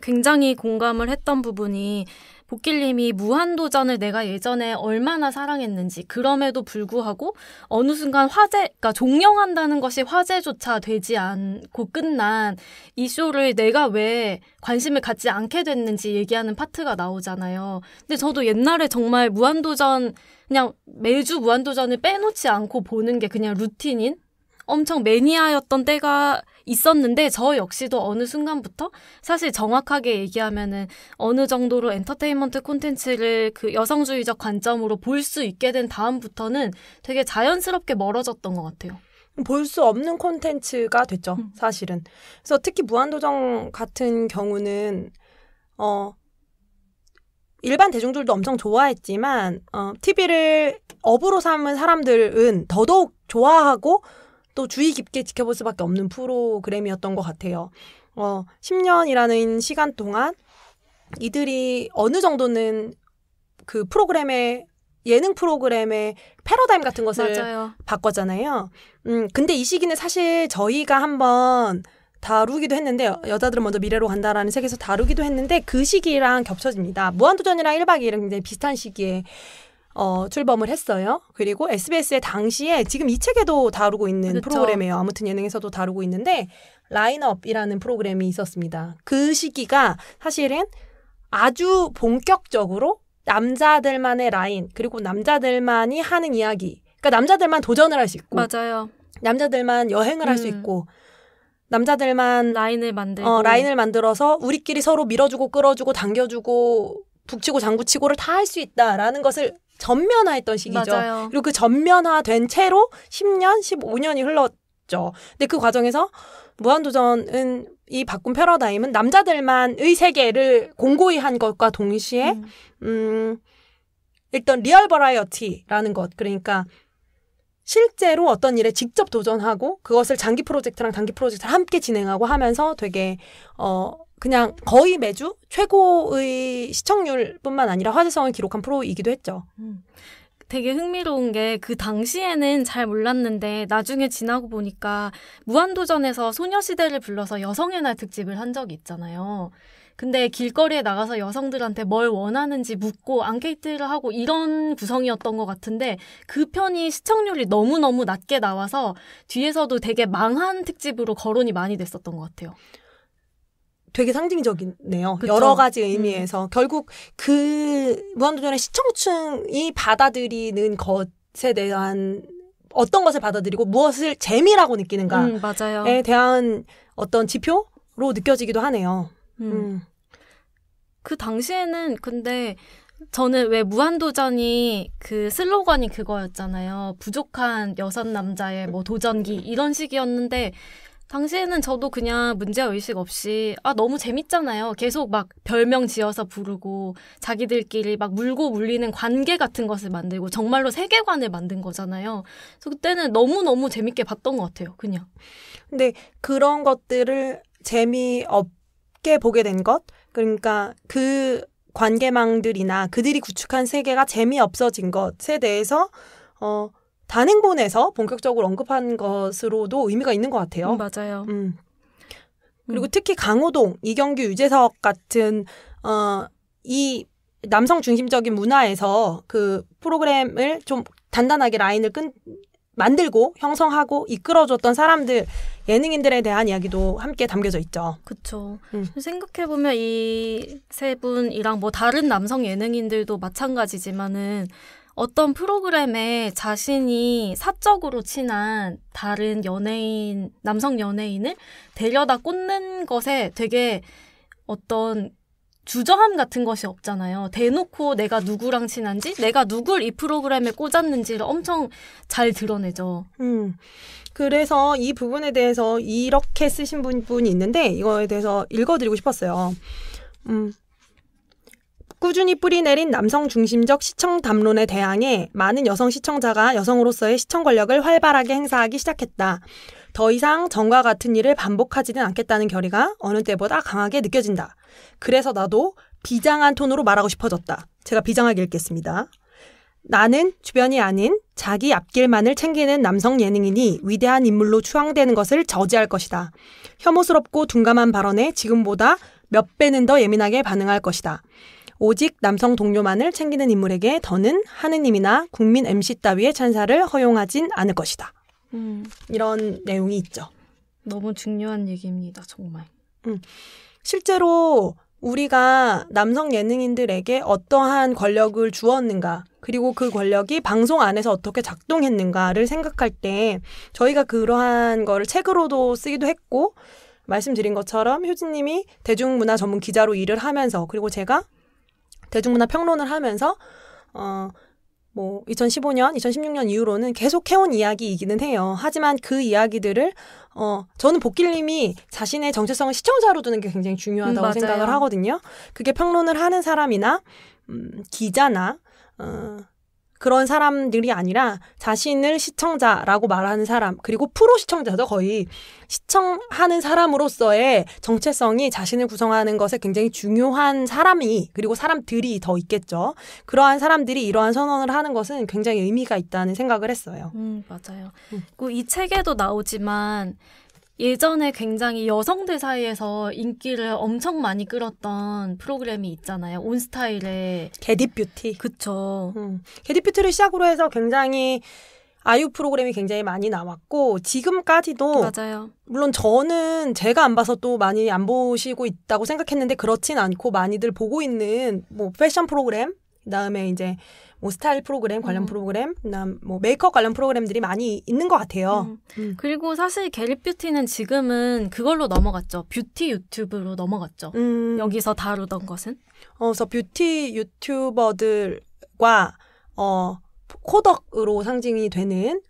굉장히 공감을 했던 부분이 복길님이 무한도전을 내가 예전에 얼마나 사랑했는지 그럼에도 불구하고 어느 순간 그러니까 종영한다는 것이 화제조차 되지 않고 끝난 이 쇼를 내가 왜 관심을 갖지 않게 됐는지 얘기하는 파트가 나오잖아요. 근데 저도 옛날에 정말 무한도전 그냥 매주 무한도전을 빼놓지 않고 보는 게 그냥 루틴인 엄청 매니아였던 때가 있었는데 저 역시도 어느 순간부터 사실 정확하게 얘기하면은 어느 정도로 엔터테인먼트 콘텐츠를 그 여성주의적 관점으로 볼 수 있게 된 다음부터는 되게 자연스럽게 멀어졌던 것 같아요. 볼 수 없는 콘텐츠가 됐죠, 사실은. 그래서 특히 무한도전 같은 경우는 일반 대중들도 엄청 좋아했지만 TV를 업으로 삼은 사람들은 더더욱 좋아하고 또 주의 깊게 지켜볼 수밖에 없는 프로그램이었던 것 같아요. 10년이라는 시간 동안 이들이 어느 정도는 그 프로그램의 예능 프로그램의 패러다임 같은 것을 맞아요. 바꿨잖아요. 근데 이 시기는 사실 저희가 한번 다루기도 했는데 여자들은 먼저 미래로 간다라는 책에서 다루기도 했는데 그 시기랑 겹쳐집니다. 무한도전이랑 1박 2일은 굉장히 비슷한 시기에 출범을 했어요. 그리고 SBS의 당시에 지금 이 책에도 다루고 있는 그쵸. 프로그램이에요. 아무튼 예능에서도 다루고 있는데 라인업이라는 프로그램이 있었습니다. 그 시기가 사실은 아주 본격적으로 남자들만의 라인 그리고 남자들만이 하는 이야기 그러니까 남자들만 도전을 할 수 있고 맞아요. 남자들만 여행을 할 수 있고 남자들만 라인을 만들고 라인을 만들어서 우리끼리 서로 밀어주고 끌어주고 당겨주고 북치고 장구치고를 다 할 수 있다라는 것을 전면화했던 시기죠. 맞아요. 그리고 그 전면화된 채로 10년, 15년이 흘렀죠. 근데 그 과정에서 무한도전은 이 바꾼 패러다임은 남자들만의 세계를 공고히 한 것과 동시에 일단 리얼 버라이어티라는 것 그러니까 실제로 어떤 일에 직접 도전하고 그것을 장기 프로젝트랑 단기 프로젝트를 함께 진행하고 하면서 되게 그냥 거의 매주 최고의 시청률뿐만 아니라 화제성을 기록한 프로이기도 했죠. 되게 흥미로운 게 그 당시에는 잘 몰랐는데 나중에 지나고 보니까 무한도전에서 소녀시대를 불러서 여성의 날 특집을 한 적이 있잖아요. 근데 길거리에 나가서 여성들한테 뭘 원하는지 묻고 앙케이트를 하고 이런 구성이었던 것 같은데 그 편이 시청률이 너무너무 낮게 나와서 뒤에서도 되게 망한 특집으로 거론이 많이 됐었던 것 같아요. 되게 상징적이네요. 그쵸? 여러 가지 의미에서. 결국 그 무한도전의 시청층이 받아들이는 것에 대한 어떤 것을 받아들이고 무엇을 재미라고 느끼는가에 맞아요. 대한 어떤 지표로 느껴지기도 하네요. 그 당시에는 근데 저는 왜 무한도전이 그 슬로건이 그거였잖아요. 부족한 여섯 남자의 뭐 도전기 이런 식이었는데 당시에는 저도 그냥 문제의식 없이 너무 재밌잖아요. 계속 막 별명 지어서 부르고 자기들끼리 막 물고 물리는 관계 같은 것을 만들고 정말로 세계관을 만든 거잖아요. 그래서 그때는 너무너무 재밌게 봤던 것 같아요. 그냥. 근데 그런 것들을 재미없게 보게 된 것, 그러니까 그 관계망들이나 그들이 구축한 세계가 재미없어진 것에 대해서 단행본에서 본격적으로 언급한 것으로도 의미가 있는 것 같아요. 맞아요. 그리고 특히 강호동, 이경규, 유재석 같은 이 남성 중심적인 문화에서 그 프로그램을 좀 단단하게 라인을 만들고 형성하고 이끌어줬던 사람들, 예능인들에 대한 이야기도 함께 담겨져 있죠. 그렇죠. 생각해보면 이 세 분이랑 뭐 다른 남성 예능인들도 마찬가지지만은 어떤 프로그램에 자신이 사적으로 친한 다른 연예인, 남성 연예인을 데려다 꽂는 것에 되게 어떤 주저함 같은 것이 없잖아요. 대놓고 내가 누구랑 친한지, 내가 누굴 이 프로그램에 꽂았는지를 엄청 잘 드러내죠. 그래서 이 부분에 대해서 이렇게 쓰신 분이 있는데 이거에 대해서 읽어드리고 싶었어요. 꾸준히 뿌리내린 남성 중심적 시청 담론에 대항해 많은 여성 시청자가 여성으로서의 시청 권력을 활발하게 행사하기 시작했다. 더 이상 전과 같은 일을 반복하지는 않겠다는 결의가 어느 때보다 강하게 느껴진다. 그래서 나도 비장한 톤으로 말하고 싶어졌다. 제가 비장하게 읽겠습니다. 나는 주변이 아닌 자기 앞길만을 챙기는 남성 예능인이 위대한 인물로 추앙되는 것을 저지할 것이다. 혐오스럽고 둔감한 발언에 지금보다 몇 배는 더 예민하게 반응할 것이다. 오직 남성 동료만을 챙기는 인물에게 더는 하느님이나 국민 MC 따위의 찬사를 허용하진 않을 것이다. 이런 내용이 있죠. 너무 중요한 얘기입니다. 정말. 실제로 우리가 남성 예능인들에게 어떠한 권력을 주었는가, 그리고 그 권력이 방송 안에서 어떻게 작동했는가를 생각할 때 저희가 그러한 거를 책으로도 쓰기도 했고, 말씀드린 것처럼 효진님이 대중문화 전문 기자로 일을 하면서, 그리고 제가 대중문화 평론을 하면서 2015년, 2016년 이후로는 계속 해온 이야기이기는 해요. 하지만 그 이야기들을 저는 복길님이 자신의 정체성을 시청자로 두는 게 굉장히 중요하다고 생각을 하거든요. 그게 평론을 하는 사람이나 기자나 그런 사람들이 아니라 자신을 시청자라고 말하는 사람, 그리고 프로 시청자도 거의 시청하는 사람으로서의 정체성이 자신을 구성하는 것에 굉장히 중요한 사람이, 그리고 사람들이 더 있겠죠. 그러한 사람들이 이러한 선언을 하는 것은 굉장히 의미가 있다는 생각을 했어요. 맞아요. 그리고 이 책에도 나오지만 예전에 굉장히 여성들 사이에서 인기를 엄청 많이 끌었던 프로그램이 있잖아요. 온스타일의 게디뷰티. 그쵸. 게디뷰티를 시작으로 해서 굉장히 아유 프로그램이 굉장히 많이 나왔고 지금까지도 맞아요. 물론 저는 제가 안 봐서 또 많이 안 보시고 있다고 생각했는데 그렇진 않고 많이들 보고 있는 뭐 패션 프로그램, 그다음에 이제 뭐 스타일 프로그램 관련 프로그램, 그다음 뭐 메이크업 관련 프로그램들이 많이 있는 것 같아요. 그리고 사실 게리뷰티는 지금은 그걸로 넘어갔죠. 뷰티 유튜브로 넘어갔죠. 여기서 다루던 것은. 그래서 뷰티 유튜버들과 코덕으로 상징이 되는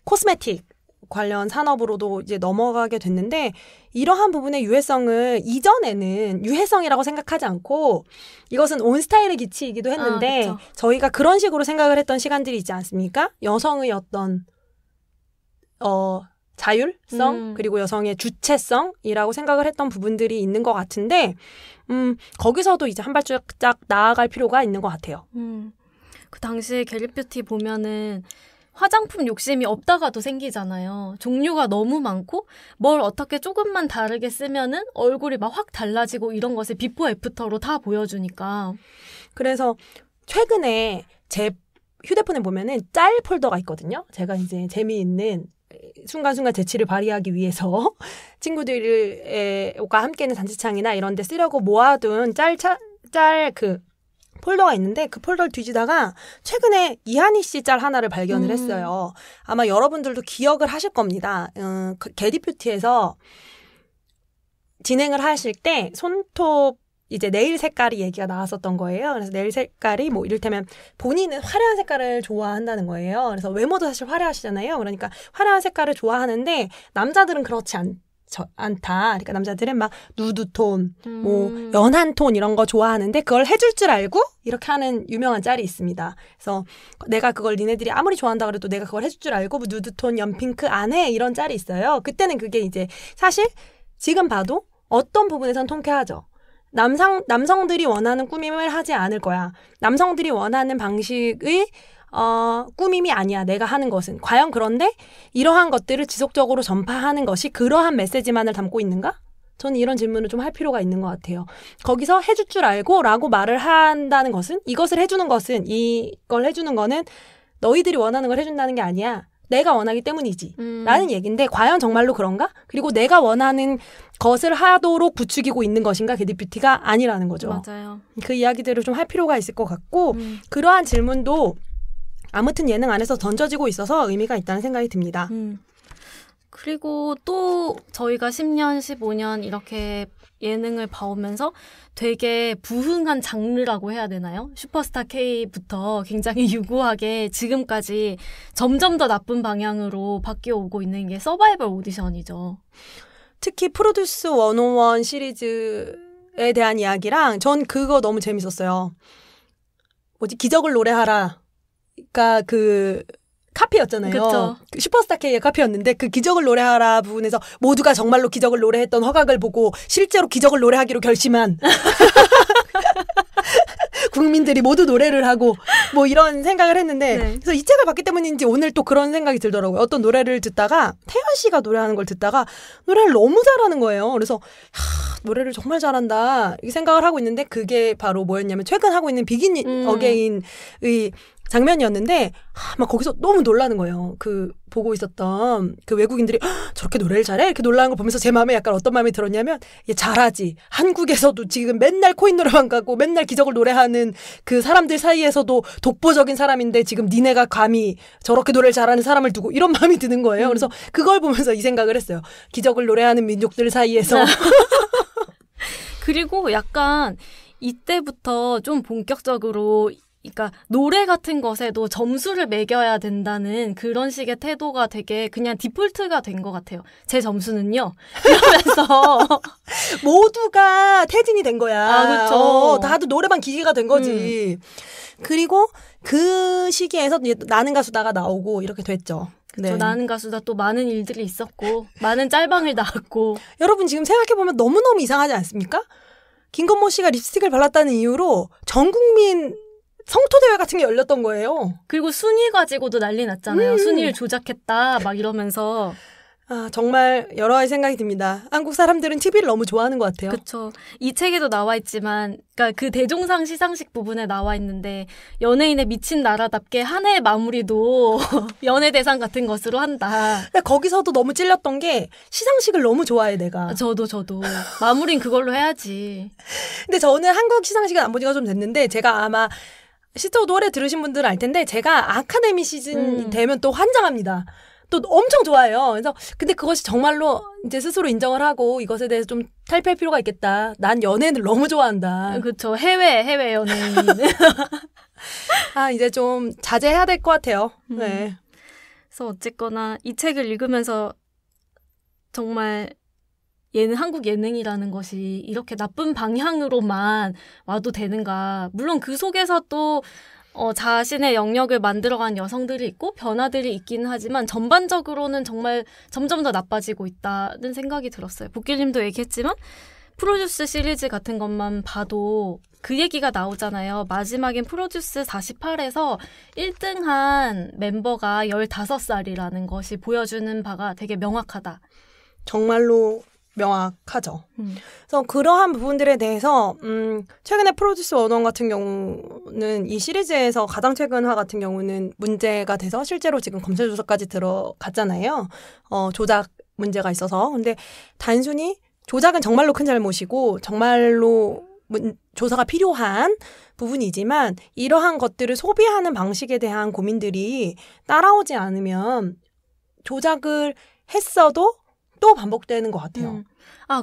코스메틱 관련 산업으로도 이제 넘어가게 됐는데, 이러한 부분의 유해성을 이전에는 유해성이라고 생각하지 않고 이것은 온스타일의 기치이기도 했는데 저희가 그런 식으로 생각을 했던 시간들이 있지 않습니까? 여성의 어떤 자율성 그리고 여성의 주체성이라고 생각을 했던 부분들이 있는 것 같은데 거기서도 이제 한 발짝 나아갈 필요가 있는 것 같아요. 그 당시에 게리뷰티 보면은 화장품 욕심이 없다가도 생기잖아요. 종류가 너무 많고 뭘 어떻게 조금만 다르게 쓰면은 얼굴이 막 확 달라지고 이런 것을 비포 애프터로 다 보여주니까. 그래서 최근에 제 휴대폰에 보면은 짤 폴더가 있거든요. 제가 이제 재미있는 순간순간 재치를 발휘하기 위해서 친구들과 함께하는 단체창이나 이런 데 쓰려고 모아둔 짤 그 폴더가 있는데 그 폴더를 뒤지다가 최근에 이한희 씨 짤 하나를 발견을 했어요. 아마 여러분들도 기억을 하실 겁니다. 게리뷰티에서 진행을 하실 때 손톱 이제 네일 색깔이 얘기가 나왔었던 거예요. 그래서 네일 색깔이 뭐 이를테면 본인은 화려한 색깔을 좋아한다는 거예요. 그래서 외모도 사실 화려하시잖아요. 그러니까 화려한 색깔을 좋아하는데 남자들은 그렇지 않다. 그러니까 남자들은 막 누드톤, 뭐 연한 톤 이런 거 좋아하는데 그걸 해줄 줄 알고 이렇게 하는 유명한 짤이 있습니다. 그래서 내가 그걸 니네들이 아무리 좋아한다 그래도 내가 그걸 해줄 줄 알고 뭐 누드톤, 연핑크 안 해 이런 짤이 있어요. 그때는 그게 이제 사실 지금 봐도 어떤 부분에선 통쾌하죠. 남성들이 원하는 꾸밈을 하지 않을 거야. 남성들이 원하는 방식의 꾸밈이 아니야. 내가 하는 것은. 과연 그런데 이러한 것들을 지속적으로 전파하는 것이 그러한 메시지만을 담고 있는가? 저는 이런 질문을 좀 할 필요가 있는 것 같아요. 거기서 해줄 줄 알고 라고 말을 한다는 것은 이것을 해주는 것은 이걸 해주는 거는 너희들이 원하는 걸 해준다는 게 아니야. 내가 원하기 때문이지. 라는 얘기인데 과연 정말로 그런가? 그리고 내가 원하는 것을 하도록 부추기고 있는 것인가? 게리뷰티가 아니라는 거죠. 맞아요. 그 이야기들을 좀 할 필요가 있을 것 같고 그러한 질문도 아무튼 예능 안에서 던져지고 있어서 의미가 있다는 생각이 듭니다. 그리고 또 저희가 10년, 15년 이렇게 예능을 봐오면서 되게 부흥한 장르라고 해야 되나요? 슈퍼스타 K부터 굉장히 유구하게 지금까지 점점 더 나쁜 방향으로 바뀌어 오고 있는 게 서바이벌 오디션이죠. 특히 프로듀스 101 시리즈에 대한 이야기랑 전 그거 너무 재밌었어요. 기적을 노래하라. 그러니까 그 카피였잖아요. 그쵸. 슈퍼스타 K의 카피였는데 그 기적을 노래하라 부분에서 모두가 정말로 기적을 노래했던 허각을 보고 실제로 기적을 노래하기로 결심한 국민들이 모두 노래를 하고 뭐 이런 생각을 했는데 네. 그래서 이 책을 봤기 때문인지 오늘 또 그런 생각이 들더라고요. 어떤 노래를 듣다가 태연 씨가 노래하는 걸 듣다가 노래를 너무 잘하는 거예요. 그래서 노래를 정말 잘한다 이 생각을 하고 있는데 그게 바로 뭐였냐면 최근 하고 있는 비긴 어게인의 장면이었는데 막 거기서 너무 놀라는 거예요. 그 보고 있었던 그 외국인들이 저렇게 노래를 잘해? 이렇게 놀라는 걸 보면서 제 마음에 약간 어떤 마음이 들었냐면 얘 잘하지. 한국에서도 지금 맨날 코인 노래방 가고 맨날 기적을 노래하는 그 사람들 사이에서도 독보적인 사람인데 지금 니네가 감히 저렇게 노래를 잘하는 사람을 두고 이런 마음이 드는 거예요. 그래서 그걸 보면서 이 생각을 했어요. 기적을 노래하는 민족들 사이에서 그리고 약간 이때부터 좀 본격적으로 그러니까 노래 같은 것에도 점수를 매겨야 된다는 그런 식의 태도가 되게 그냥 디폴트가 된 것 같아요. 제 점수는요. 이러면서 모두가 태진이 된 거야. 그렇죠. 다들 노래방 기계가 된 거지. 그리고 그 시기에서 나는 가수다가 나오고 이렇게 됐죠. 네. 나는 가수다 또 많은 일들이 있었고 많은 짤방을 나왔고 여러분 지금 생각해보면 너무너무 이상하지 않습니까? 김건모 씨가 립스틱을 발랐다는 이유로 전 국민 성토대회 같은 게 열렸던 거예요. 그리고 순위 가지고도 난리 났잖아요. 순위를 조작했다 막 이러면서. 정말 여러 가지 생각이 듭니다. 한국 사람들은 TV를 너무 좋아하는 것 같아요. 그렇죠. 이 책에도 나와 있지만 그러니까 그 대종상 시상식 부분에 나와 있는데 연예인의 미친 나라답게 한 해의 마무리도 연예대상 같은 것으로 한다. 근데 거기서도 너무 찔렸던 게 시상식을 너무 좋아해 내가. 저도 마무리는 그걸로 해야지. 근데 저는 한국 시상식은 안 본 지가 좀 됐는데 제가 아마 시스터우드 오래 들으신 분들은 알 텐데 제가 아카데미 시즌이 되면 또 환장합니다. 또 엄청 좋아해요. 그래서 근데 그것이 정말로 이제 스스로 인정을 하고 이것에 대해서 좀 탈피할 필요가 있겠다. 난 연예인을 너무 좋아한다. 그렇죠. 해외 연예인. 이제 좀 자제해야 될 것 같아요. 네. 그래서 어쨌거나 이 책을 읽으면서 정말 한국 예능이라는 것이 이렇게 나쁜 방향으로만 와도 되는가. 물론 그 속에서 또 자신의 영역을 만들어간 여성들이 있고 변화들이 있기는 하지만 전반적으로는 정말 점점 더 나빠지고 있다는 생각이 들었어요. 복길님도 얘기했지만 프로듀스 시리즈 같은 것만 봐도 그 얘기가 나오잖아요. 마지막엔 프로듀스 48에서 1등한 멤버가 15살이라는 것이 보여주는 바가 되게 명확하다. 정말로 명확하죠. 그래서 그러한 부분들에 대해서 최근에 프로듀스 101 같은 경우는 이 시리즈에서 가장 최근화 같은 경우는 문제가 돼서 실제로 지금 검찰 조사까지 들어갔잖아요. 조작 문제가 있어서. 근데 단순히 조작은 정말로 큰 잘못이고 정말로 조사가 필요한 부분이지만 이러한 것들을 소비하는 방식에 대한 고민들이 따라오지 않으면 조작을 했어도 또 반복되는 것 같아요.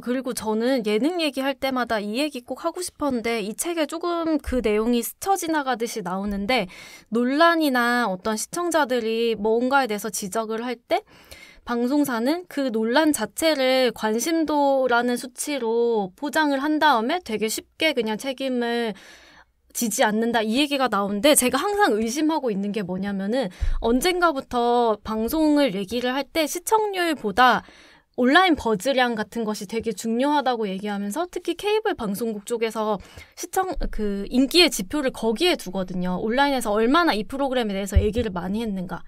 그리고 저는 예능 얘기할 때마다 이 얘기 꼭 하고 싶었는데 이 책에 조금 그 내용이 스쳐 지나가듯이 나오는데 논란이나 어떤 시청자들이 뭔가에 대해서 지적을 할 때 방송사는 그 논란 자체를 관심도라는 수치로 포장을 한 다음에 되게 쉽게 그냥 책임을 지지 않는다 이 얘기가 나오는데 제가 항상 의심하고 있는 게 뭐냐면은 언젠가부터 방송을 얘기를 할 때 시청률보다 온라인 버즈량 같은 것이 되게 중요하다고 얘기하면서 특히 케이블 방송국 쪽에서 인기의 지표를 거기에 두거든요. 온라인에서 얼마나 이 프로그램에 대해서 얘기를 많이 했는가.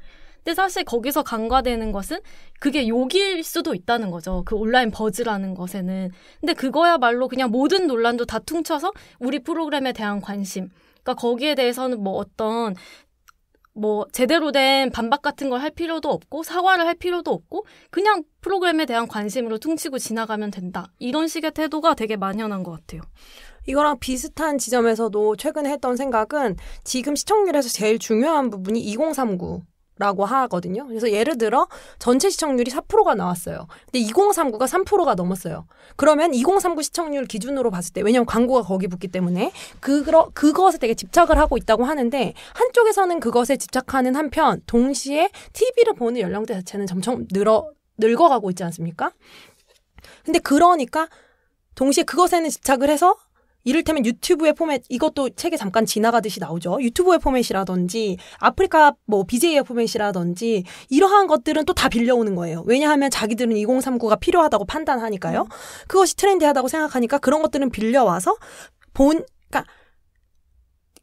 근데 사실 거기서 간과되는 것은 그게 욕일 수도 있다는 거죠. 그 온라인 버즈라는 것에는. 근데 그거야말로 그냥 모든 논란도 다 퉁쳐서 우리 프로그램에 대한 관심. 그러니까 거기에 대해서는 제대로 된 반박 같은 걸 할 필요도 없고 사과를 할 필요도 없고 그냥 프로그램에 대한 관심으로 퉁치고 지나가면 된다. 이런 식의 태도가 되게 만연한 것 같아요. 이거랑 비슷한 지점에서도 최근에 했던 생각은 지금 시청률에서 제일 중요한 부분이 2039라고 하거든요. 그래서 예를 들어 전체 시청률이 4%가 나왔어요. 근데 2039가 3%가 넘었어요. 그러면 2039 시청률 기준으로 봤을 때 왜냐면 광고가 거기 붙기 때문에 그것에 되게 집착을 하고 있다고 하는데 한쪽에서는 그것에 집착하는 한편 동시에 TV를 보는 연령대 자체는 점점 늙어가고 있지 않습니까? 근데 그러니까 동시에 그것에는 집착을 해서 이를테면 유튜브의 포맷, 이것도 책에 잠깐 지나가듯이 나오죠. 유튜브의 포맷이라든지 아프리카 BJ의 포맷이라든지 이러한 것들은 또 다 빌려오는 거예요. 왜냐하면 자기들은 2039가 필요하다고 판단하니까요. 그것이 트렌디하다고 생각하니까 그런 것들은 빌려와서 그러니까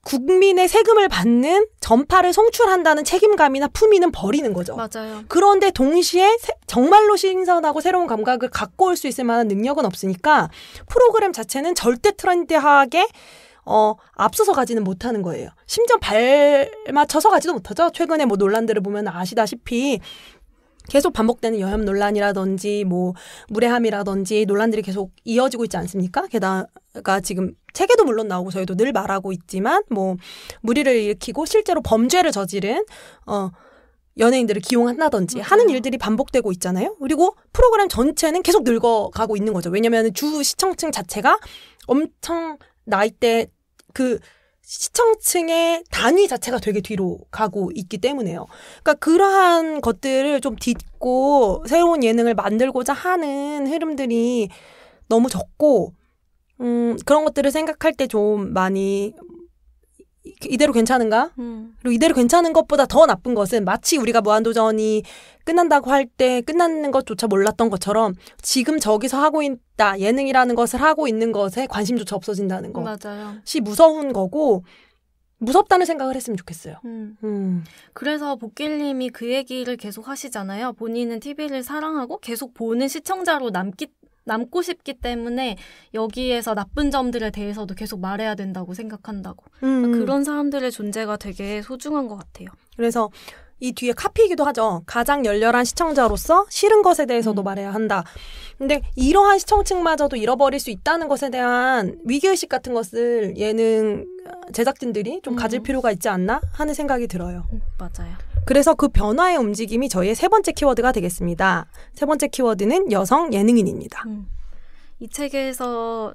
국민의 세금을 받는 전파를 송출한다는 책임감이나 품위는 버리는 거죠. 맞아요. 그런데 그런데 동시에 정말로 신선하고 새로운 감각을 갖고 올 수 있을 만한 능력은 없으니까 프로그램 자체는 절대 트렌디하게 앞서서 가지는 못하는 거예요. 심지어 발맞춰서 가지도 못하죠. 최근에 논란들을 보면 아시다시피 계속 반복되는 여혐 논란이라든지 무례함이라든지 논란들이 계속 이어지고 있지 않습니까? 게다가 지금 책에도 물론 나오고 저희도 늘 말하고 있지만 무리를 일으키고 실제로 범죄를 저지른 연예인들을 기용한다든지 하는 일들이 반복되고 있잖아요. 그리고 프로그램 전체는 계속 늙어가고 있는 거죠. 왜냐하면 주 시청층 자체가 엄청 나이대 시청층의 단위 자체가 되게 뒤로 가고 있기 때문에요. 그러니까 그러한 것들을 좀 딛고 새로운 예능을 만들고자 하는 흐름들이 너무 적고 그런 것들을 생각할 때 좀 많이 이대로 괜찮은가? 그리고 이대로 괜찮은 것보다 더 나쁜 것은 마치 우리가 무한도전이 끝난다고 할 때 끝나는 것조차 몰랐던 것처럼 지금 저기서 하고 있다. 예능이라는 것을 하고 있는 것에 관심조차 없어진다는 것이 무서운 거고 무섭다는 생각을 했으면 좋겠어요. 그래서 복길님이 그 얘기를 계속 하시잖아요. 본인은 TV를 사랑하고 계속 보는 시청자로 남고 싶기 때문에 여기에서 나쁜 점들에 대해서도 계속 말해야 된다고 생각한다고. 그런 사람들의 존재가 되게 소중한 것 같아요. 그래서 이 뒤에 카피이기도 하죠. 가장 열렬한 시청자로서 싫은 것에 대해서도 말해야 한다. 근데 이러한 시청층마저도 잃어버릴 수 있다는 것에 대한 위기의식 같은 것을 예능 제작진들이 좀 가질 필요가 있지 않나 하는 생각이 들어요. 맞아요. 그래서 그 변화의 움직임이 저희의 세 번째 키워드가 되겠습니다. 세 번째 키워드는 여성 예능인입니다. 이 책에서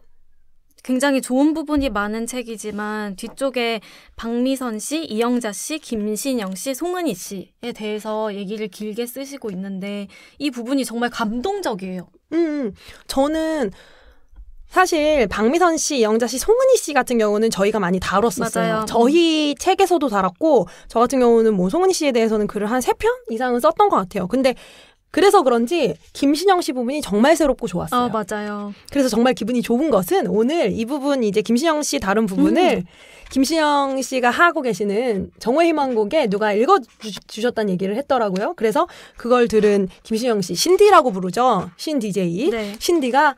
굉장히 좋은 부분이 많은 책이지만 뒤쪽에 박미선 씨, 이영자 씨, 김신영 씨, 송은희 씨에 대해서 얘기를 길게 쓰시고 있는데 이 부분이 정말 감동적이에요. 저는 사실 박미선 씨, 이영자 씨, 송은희 씨 같은 경우는 저희가 많이 다뤘었어요. 맞아요. 저희 책에서도 다뤘고 저 같은 경우는 송은희 씨에 대해서는 글을 한 3편 이상은 썼던 것 같아요. 근데 그래서 그런지 김신영 씨 부분이 정말 새롭고 좋았어요. 맞아요. 그래서 정말 기분이 좋은 것은 오늘 이 부분 이제 김신영 씨 다룬 부분을 김신영 씨가 하고 계시는 정오희망곡에 누가 읽어주셨다는 얘기를 했더라고요. 그래서 그걸 들은 김신영 씨, 신디라고 부르죠. 신 DJ. 네. 신디가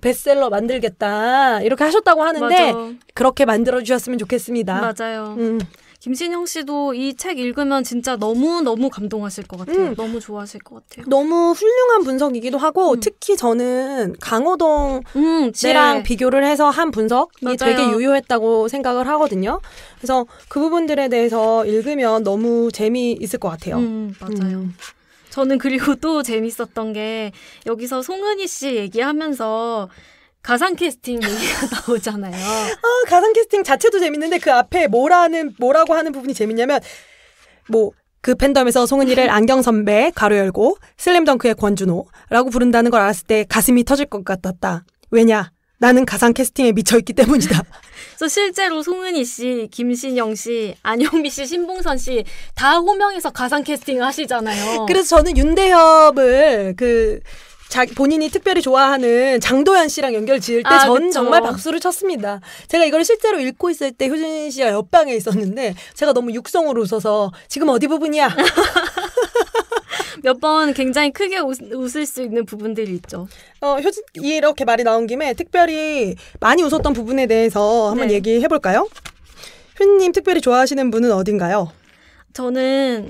베스트셀러 만들겠다 이렇게 하셨다고 하는데 맞아. 그렇게 만들어주셨으면 좋겠습니다. 맞아요. 김신영 씨도 이 책 읽으면 진짜 너무너무 감동하실 것 같아요. 너무 좋아하실 것 같아요. 너무 훌륭한 분석이기도 하고 특히 저는 강호동 씨랑 네. 비교를 해서 한 분석이 맞아요. 되게 유효했다고 생각을 하거든요. 그래서 그 부분들에 대해서 읽으면 너무 재미있을 것 같아요. 맞아요. 저는 그리고 또 재밌었던 게 여기서 송은이 씨 얘기하면서 가상 캐스팅 얘기가 나오잖아요. 가상 캐스팅 자체도 재밌는데 그 앞에 뭐라고 하는 부분이 재밌냐면 그 팬덤에서 송은이를 안경 선배 가로 열고 슬램덩크의 권준호라고 부른다는 걸 알았을 때 가슴이 터질 것 같았다. 왜냐? 나는 가상 캐스팅에 미쳐있기 때문이다. 그래서 실제로 송은이 씨, 김신영 씨, 안영미 씨, 신봉선 씨 다 호명해서 가상 캐스팅을 하시잖아요. 그래서 저는 윤대협을 본인이 특별히 좋아하는 장도연 씨랑 연결 지을 때 전 정말 박수를 쳤습니다. 제가 이걸 실제로 읽고 있을 때 효진 씨가 옆방에 있었는데 제가 너무 육성으로 웃어서 지금 어디 부분이야? 몇 번 굉장히 크게 웃을 수 있는 부분들이 있죠. 효진 이렇게 말이 나온 김에 특별히 많이 웃었던 부분에 대해서 한번 얘기해 볼까요? 효진님 특별히 좋아하시는 분은 어딘가요? 저는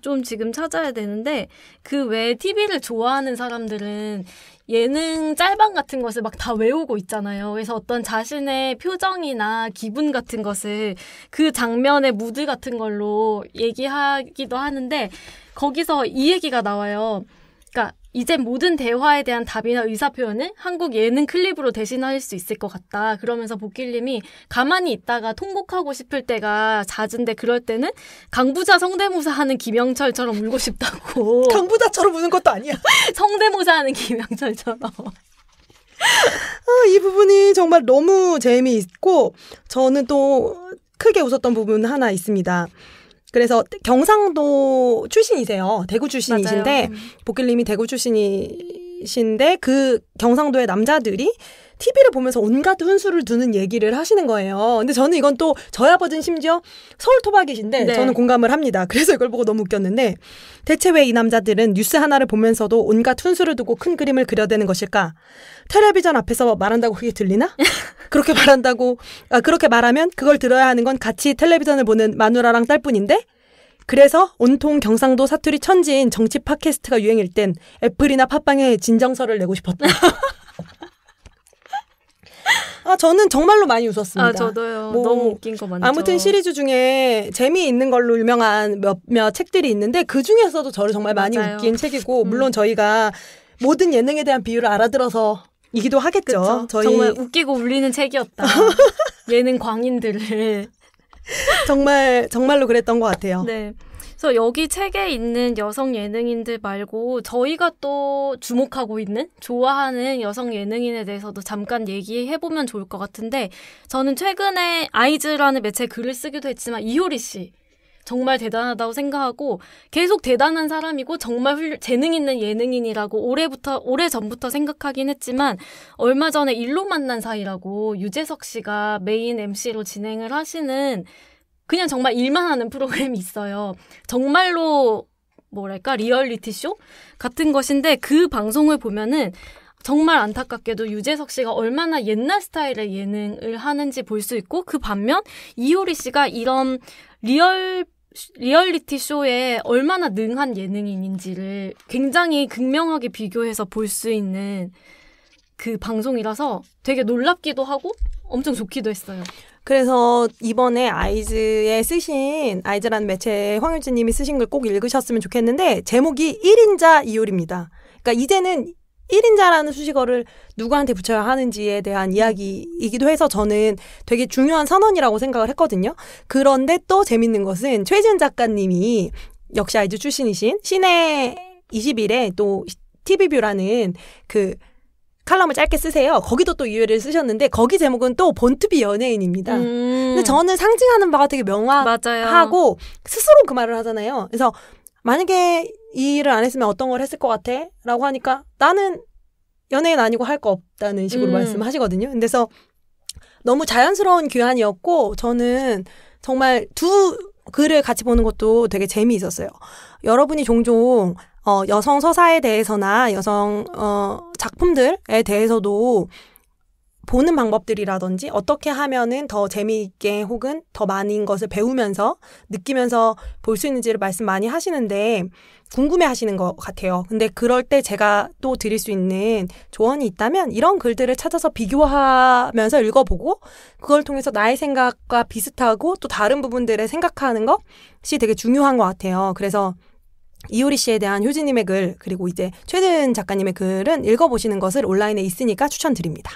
좀 지금 찾아야 되는데 그 외에 TV를 좋아하는 사람들은 예능 짤방 같은 것을 막 다 외우고 있잖아요. 그래서 어떤 자신의 표정이나 기분 같은 것을 그 장면의 무드 같은 걸로 얘기하기도 하는데 거기서 이 얘기가 나와요. 그러니까 이제 모든 대화에 대한 답이나 의사표현을 한국 예능 클립으로 대신할 수 있을 것 같다. 그러면서 복길님이 가만히 있다가 통곡하고 싶을 때가 잦은데 그럴 때는 강부자 성대모사 하는 김영철처럼 울고 싶다고. 강부자처럼 우는 것도 아니야. 성대모사 하는 김영철처럼. 이 부분이 정말 너무 재미있고 저는 또 크게 웃었던 부분 하나 있습니다. 그래서 경상도 출신이세요. 대구 출신이신데 복길님이 대구 출신이신데 그 경상도의 남자들이 TV를 보면서 온갖 훈수를 두는 얘기를 하시는 거예요. 근데 저는 이건 또 저희 아버지는 심지어 서울 토박이신데 저는 공감을 합니다. 그래서 이걸 보고 너무 웃겼는데 대체 왜 이 남자들은 뉴스 하나를 보면서도 온갖 훈수를 두고 큰 그림을 그려대는 것일까? 텔레비전 앞에서 말한다고 그게 들리나? 그렇게 말하면 그걸 들어야 하는 건 같이 텔레비전을 보는 마누라랑 딸뿐인데? 그래서 온통 경상도 사투리 천지인 정치 팟캐스트가 유행일 땐 애플이나 팟빵에 진정서를 내고 싶었다. 저는 정말로 많이 웃었습니다. 저도요. 너무 웃긴 거 많죠. 아무튼 시리즈 중에 재미있는 걸로 유명한 몇몇 책들이 있는데 그 중에서도 저를 정말 많이 웃긴 책이고 물론 저희가 모든 예능에 대한 비유를 알아들어서 이기도 하겠죠. 정말 웃기고 울리는 책이었다. 예능 광인들을. 정말로 그랬던 것 같아요. 네. 그래서 여기 책에 있는 여성 예능인들 말고 저희가 또 주목하고 있는 좋아하는 여성 예능인에 대해서도 잠깐 얘기해보면 좋을 것 같은데 저는 최근에 아이즈라는 매체에 글을 쓰기도 했지만 이효리 씨 정말 대단하다고 생각하고 계속 대단한 사람이고 정말 재능 있는 예능인이라고 오래전부터 생각하긴 했지만 얼마 전에 일로 만난 사이라고 유재석 씨가 메인 MC로 진행을 하시는 그냥 정말 일만 하는 프로그램이 있어요. 정말로 리얼리티 쇼 같은 것인데 그 방송을 보면은 정말 안타깝게도 유재석 씨가 얼마나 옛날 스타일의 예능을 하는지 볼 수 있고 그 반면 이효리 씨가 이런 리얼리티 쇼에 얼마나 능한 예능인인지를 굉장히 극명하게 비교해서 볼 수 있는 그 방송이라서 되게 놀랍기도 하고 엄청 좋기도 했어요. 그래서 이번에 아이즈라는 매체에 황효진 님이 쓰신 걸 꼭 읽으셨으면 좋겠는데 제목이 1인자 이효리입니다. 그러니까 이제는 1인자라는 수식어를 누구한테 붙여야 하는지에 대한 이야기이기도 해서 저는 되게 중요한 선언이라고 생각을 했거든요. 그런데 또 재밌는 것은 최지은 작가님이 역시 아이즈 출신이신 신의 21에 또 TV뷰라는 그 칼럼을 짧게 쓰세요. 거기도 또 이유를 쓰셨는데 거기 제목은 또 본투비 연예인입니다. 근데 저는 상징하는 바가 되게 명확하고 스스로 그 말을 하잖아요. 그래서 만약에 이 일을 안 했으면 어떤 걸 했을 것 같아? 라고 하니까 나는 연예인 아니고 할 거 없다는 식으로 말씀하시거든요. 그래서 너무 자연스러운 교환이었고 저는 정말 두 글을 같이 보는 것도 되게 재미있었어요. 여러분이 종종 여성 서사에 대해서나 여성 작품들에 대해서도 보는 방법들이라든지 어떻게 하면은 더 재미있게 혹은 더 많은 것을 배우면서 느끼면서 볼 수 있는지를 말씀 많이 하시는데 궁금해 하시는 것 같아요. 근데 그럴 때 제가 또 드릴 수 있는 조언이 있다면 이런 글들을 찾아서 비교하면서 읽어보고 그걸 통해서 나의 생각과 비슷하고 또 다른 부분들을 생각하는 것이 되게 중요한 것 같아요. 그래서 이효리 씨에 대한 효진님의 글 그리고 이제 최든 작가님의 글은 읽어보시는 것을 온라인에 있으니까 추천드립니다.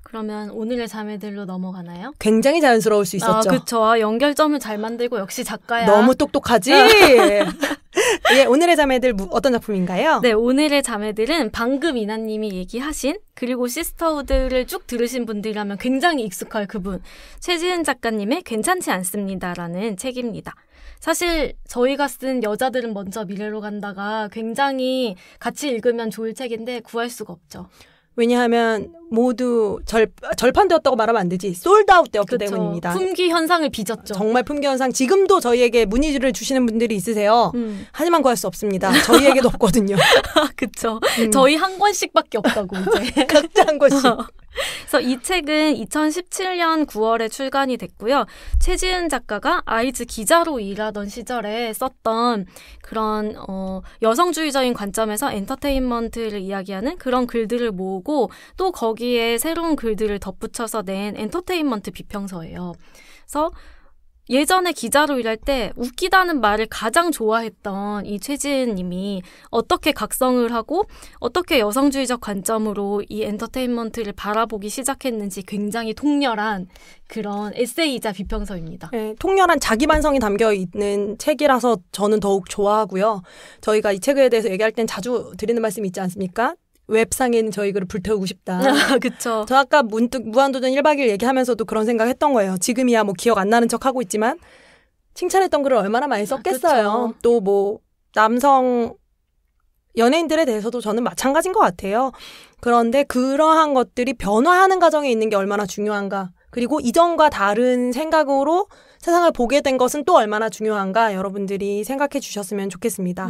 그러면 오늘의 자매들로 넘어가나요? 굉장히 자연스러울 수 있었죠. 그쵸. 연결점을 잘 만들고 역시 작가야. 너무 똑똑하지? 예, 오늘의 자매들 어떤 작품인가요? 네, 오늘의 자매들은 방금 이나님이 얘기하신 그리고 시스터우드를 쭉 들으신 분들이라면 굉장히 익숙할 그분 최지은 작가님의 괜찮지 않습니다라는 책입니다. 사실 저희가 쓴 여자들은 먼저 미래로 간다가 굉장히 같이 읽으면 좋을 책인데 구할 수가 없죠. 왜냐하면 모두 절판되었다고 말하면 안 되지. 솔드아웃 되었기 때문입니다. 품귀 현상을 빚었죠. 정말 품귀 현상. 지금도 저희에게 문의를 주시는 분들이 있으세요. 하지만 구할 수 없습니다. 저희에게도 없거든요. 그쵸. 저희 한 권씩밖에 없다고 이제. 각자 한 권씩. 그래서 이 책은 2017년 9월에 출간이 됐고요. 최지은 작가가 아이즈 기자로 일하던 시절에 썼던 그런 여성주의적인 관점에서 엔터테인먼트를 이야기하는 그런 글들을 모으고 또 거기에 새로운 글들을 덧붙여서 낸 엔터테인먼트 비평서예요. 그래서 예전에 기자로 일할 때 웃기다는 말을 가장 좋아했던 이 최지은 님이 어떻게 각성을 하고 어떻게 여성주의적 관점으로 이 엔터테인먼트를 바라보기 시작했는지 굉장히 통렬한 그런 에세이이자 비평서입니다. 네, 통렬한 자기 반성이 담겨있는 책이라서 저는 더욱 좋아하고요. 저희가 이 책에 대해서 얘기할 땐 자주 드리는 말씀이 있지 않습니까? 웹상에는 저희 글을 불태우고 싶다. 그쵸. 저 아까 문득 무한도전 1박 2일 얘기하면서도 그런 생각 했던 거예요. 지금이야 뭐 기억 안 나는 척 하고 있지만 칭찬했던 글을 얼마나 많이 썼겠어요. 또 뭐 남성 연예인들에 대해서도 저는 마찬가지인 것 같아요. 그런데 그러한 것들이 변화하는 과정에 있는 게 얼마나 중요한가. 그리고 이전과 다른 생각으로 세상을 보게 된 것은 또 얼마나 중요한가 여러분들이 생각해 주셨으면 좋겠습니다.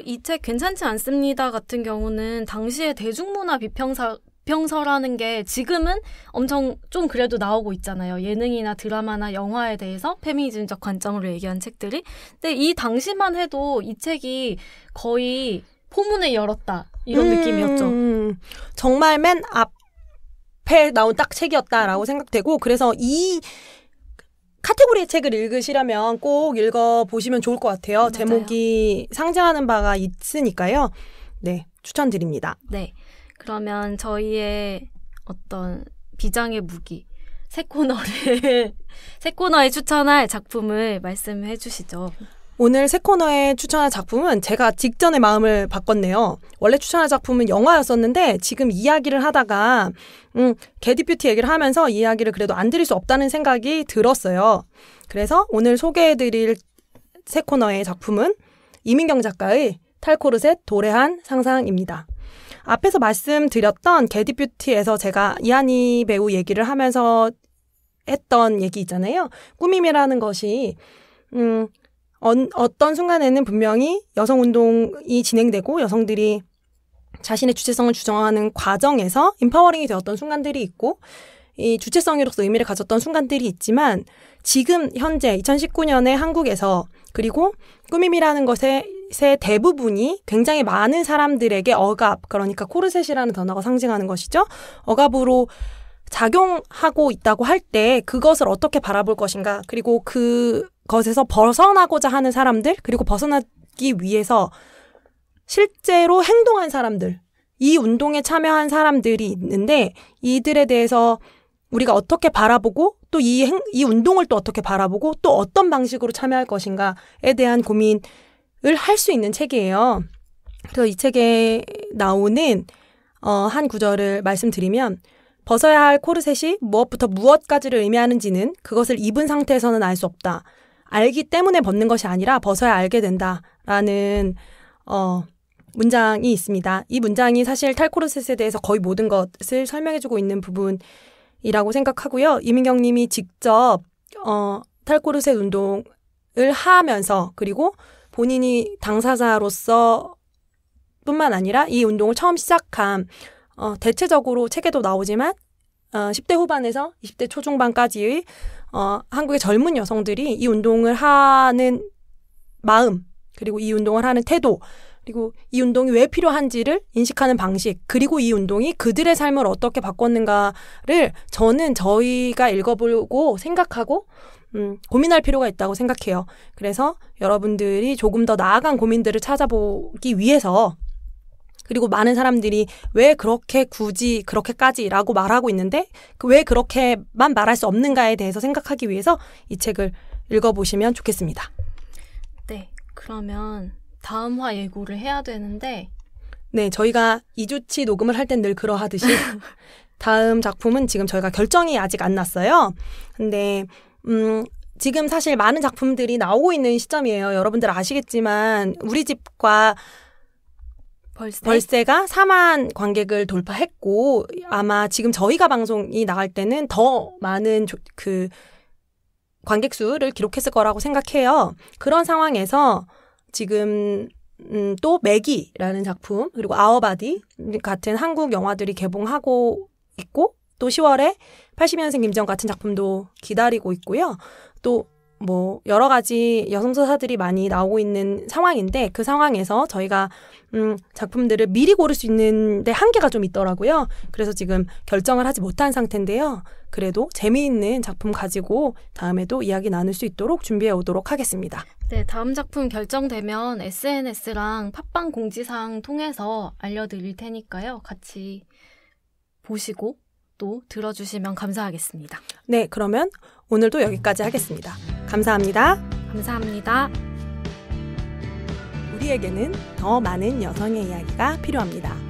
이 책 괜찮지 않습니다 같은 경우는 당시의 대중문화 비평서라는 게 지금은 엄청 좀 그래도 나오고 있잖아요. 예능이나 드라마나 영화에 대해서 페미니즘적 관점으로 얘기한 책들이. 근데 이 당시만 해도 이 책이 거의 포문을 열었다 이런 느낌이었죠. 정말 맨 앞에 나온 딱 책이었다라고 생각되고 그래서 이 카테고리의 책을 읽으시려면 꼭 읽어보시면 좋을 것 같아요. 맞아요. 제목이 상징하는 바가 있으니까요. 네, 추천드립니다. 네, 그러면 저희의 어떤 비장의 무기 새 코너에 추천할 작품을 말씀해 주시죠. 오늘 새 코너에 추천할 작품은 제가 직전에 마음을 바꿨네요. 원래 추천할 작품은 영화였었는데 지금 이야기를 하다가 게디뷰티 얘기를 하면서 이야기를 그래도 안 드릴 수 없다는 생각이 들었어요. 그래서 오늘 소개해드릴 새 코너의 작품은 이민경 작가의 탈코르셋 도래한 상상입니다. 앞에서 말씀드렸던 게디뷰티에서 제가 이한희 배우 얘기를 하면서 했던 얘기 있잖아요. 꾸밈이라는 것이 어떤 순간에는 분명히 여성운동이 진행되고 여성들이 자신의 주체성을 주장하는 과정에서 임파워링이 되었던 순간들이 있고 이 주체성으로서 의미를 가졌던 순간들이 있지만 지금 현재 2019년의 한국에서 그리고 꾸밈이라는 것의 대부분이 굉장히 많은 사람들에게 억압, 그러니까 코르셋이라는 단어가 상징하는 것이죠. 억압으로 작용하고 있다고 할 때 그것을 어떻게 바라볼 것인가 그리고 그것에서 벗어나고자 하는 사람들 그리고 벗어나기 위해서 실제로 행동한 사람들 이 운동에 참여한 사람들이 있는데 이들에 대해서 우리가 어떻게 바라보고 또 이 운동을 또 어떻게 바라보고 또 어떤 방식으로 참여할 것인가에 대한 고민을 할 수 있는 책이에요. 그래서 이 책에 나오는 한 구절을 말씀드리면 벗어야 할 코르셋이 무엇부터 무엇까지를 의미하는지는 그것을 입은 상태에서는 알 수 없다. 알기 때문에 벗는 것이 아니라 벗어야 알게 된다라는 문장이 있습니다. 이 문장이 사실 탈코르셋에 대해서 거의 모든 것을 설명해주고 있는 부분이라고 생각하고요. 이민경 님이 직접 탈코르셋 운동을 하면서 그리고 본인이 당사자로서 뿐만 아니라 이 운동을 처음 시작한 대체적으로 책에도 나오지만 10대 후반에서 20대 초중반까지의 한국의 젊은 여성들이 이 운동을 하는 마음, 그리고 이 운동을 하는 태도, 그리고 이 운동이 왜 필요한지를 인식하는 방식, 그리고 이 운동이 그들의 삶을 어떻게 바꿨는가를 저는 저희가 읽어보고 생각하고 고민할 필요가 있다고 생각해요. 그래서 여러분들이 조금 더 나아간 고민들을 찾아보기 위해서, 그리고 많은 사람들이 왜 그렇게 굳이 그렇게까지라고 말하고 있는데 왜 그렇게만 말할 수 없는가에 대해서 생각하기 위해서 이 책을 읽어보시면 좋겠습니다. 네, 그러면 다음 화 예고를 해야 되는데 네, 저희가 2주치 녹음을 할 땐 늘 그러하듯이 다음 작품은 지금 저희가 결정이 아직 안 났어요. 근데 지금 사실 많은 작품들이 나오고 있는 시점이에요. 여러분들 아시겠지만 우리 집과 벌새가 4만 관객을 돌파했고 아마 지금 저희가 방송이 나갈 때는 더 많은 그 관객 수를 기록했을 거라고 생각해요. 그런 상황에서 지금 또 매기라는 작품 그리고 아워바디 같은 한국 영화들이 개봉하고 있고 또 10월에 80년생 김지영 같은 작품도 기다리고 있고요. 또 뭐 여러 가지 여성서사들이 많이 나오고 있는 상황인데 그 상황에서 저희가 작품들을 미리 고를 수 있는데 한계가 좀 있더라고요. 그래서 지금 결정을 하지 못한 상태인데요. 그래도 재미있는 작품 가지고 다음에도 이야기 나눌 수 있도록 준비해 오도록 하겠습니다. 네, 다음 작품 결정되면 SNS랑 팟빵 공지사항 통해서 알려드릴 테니까요. 같이 보시고 또 들어주시면 감사하겠습니다. 네, 그러면 오늘도 여기까지 하겠습니다. 감사합니다. 감사합니다. 우리에게는 더 많은 여성의 이야기가 필요합니다.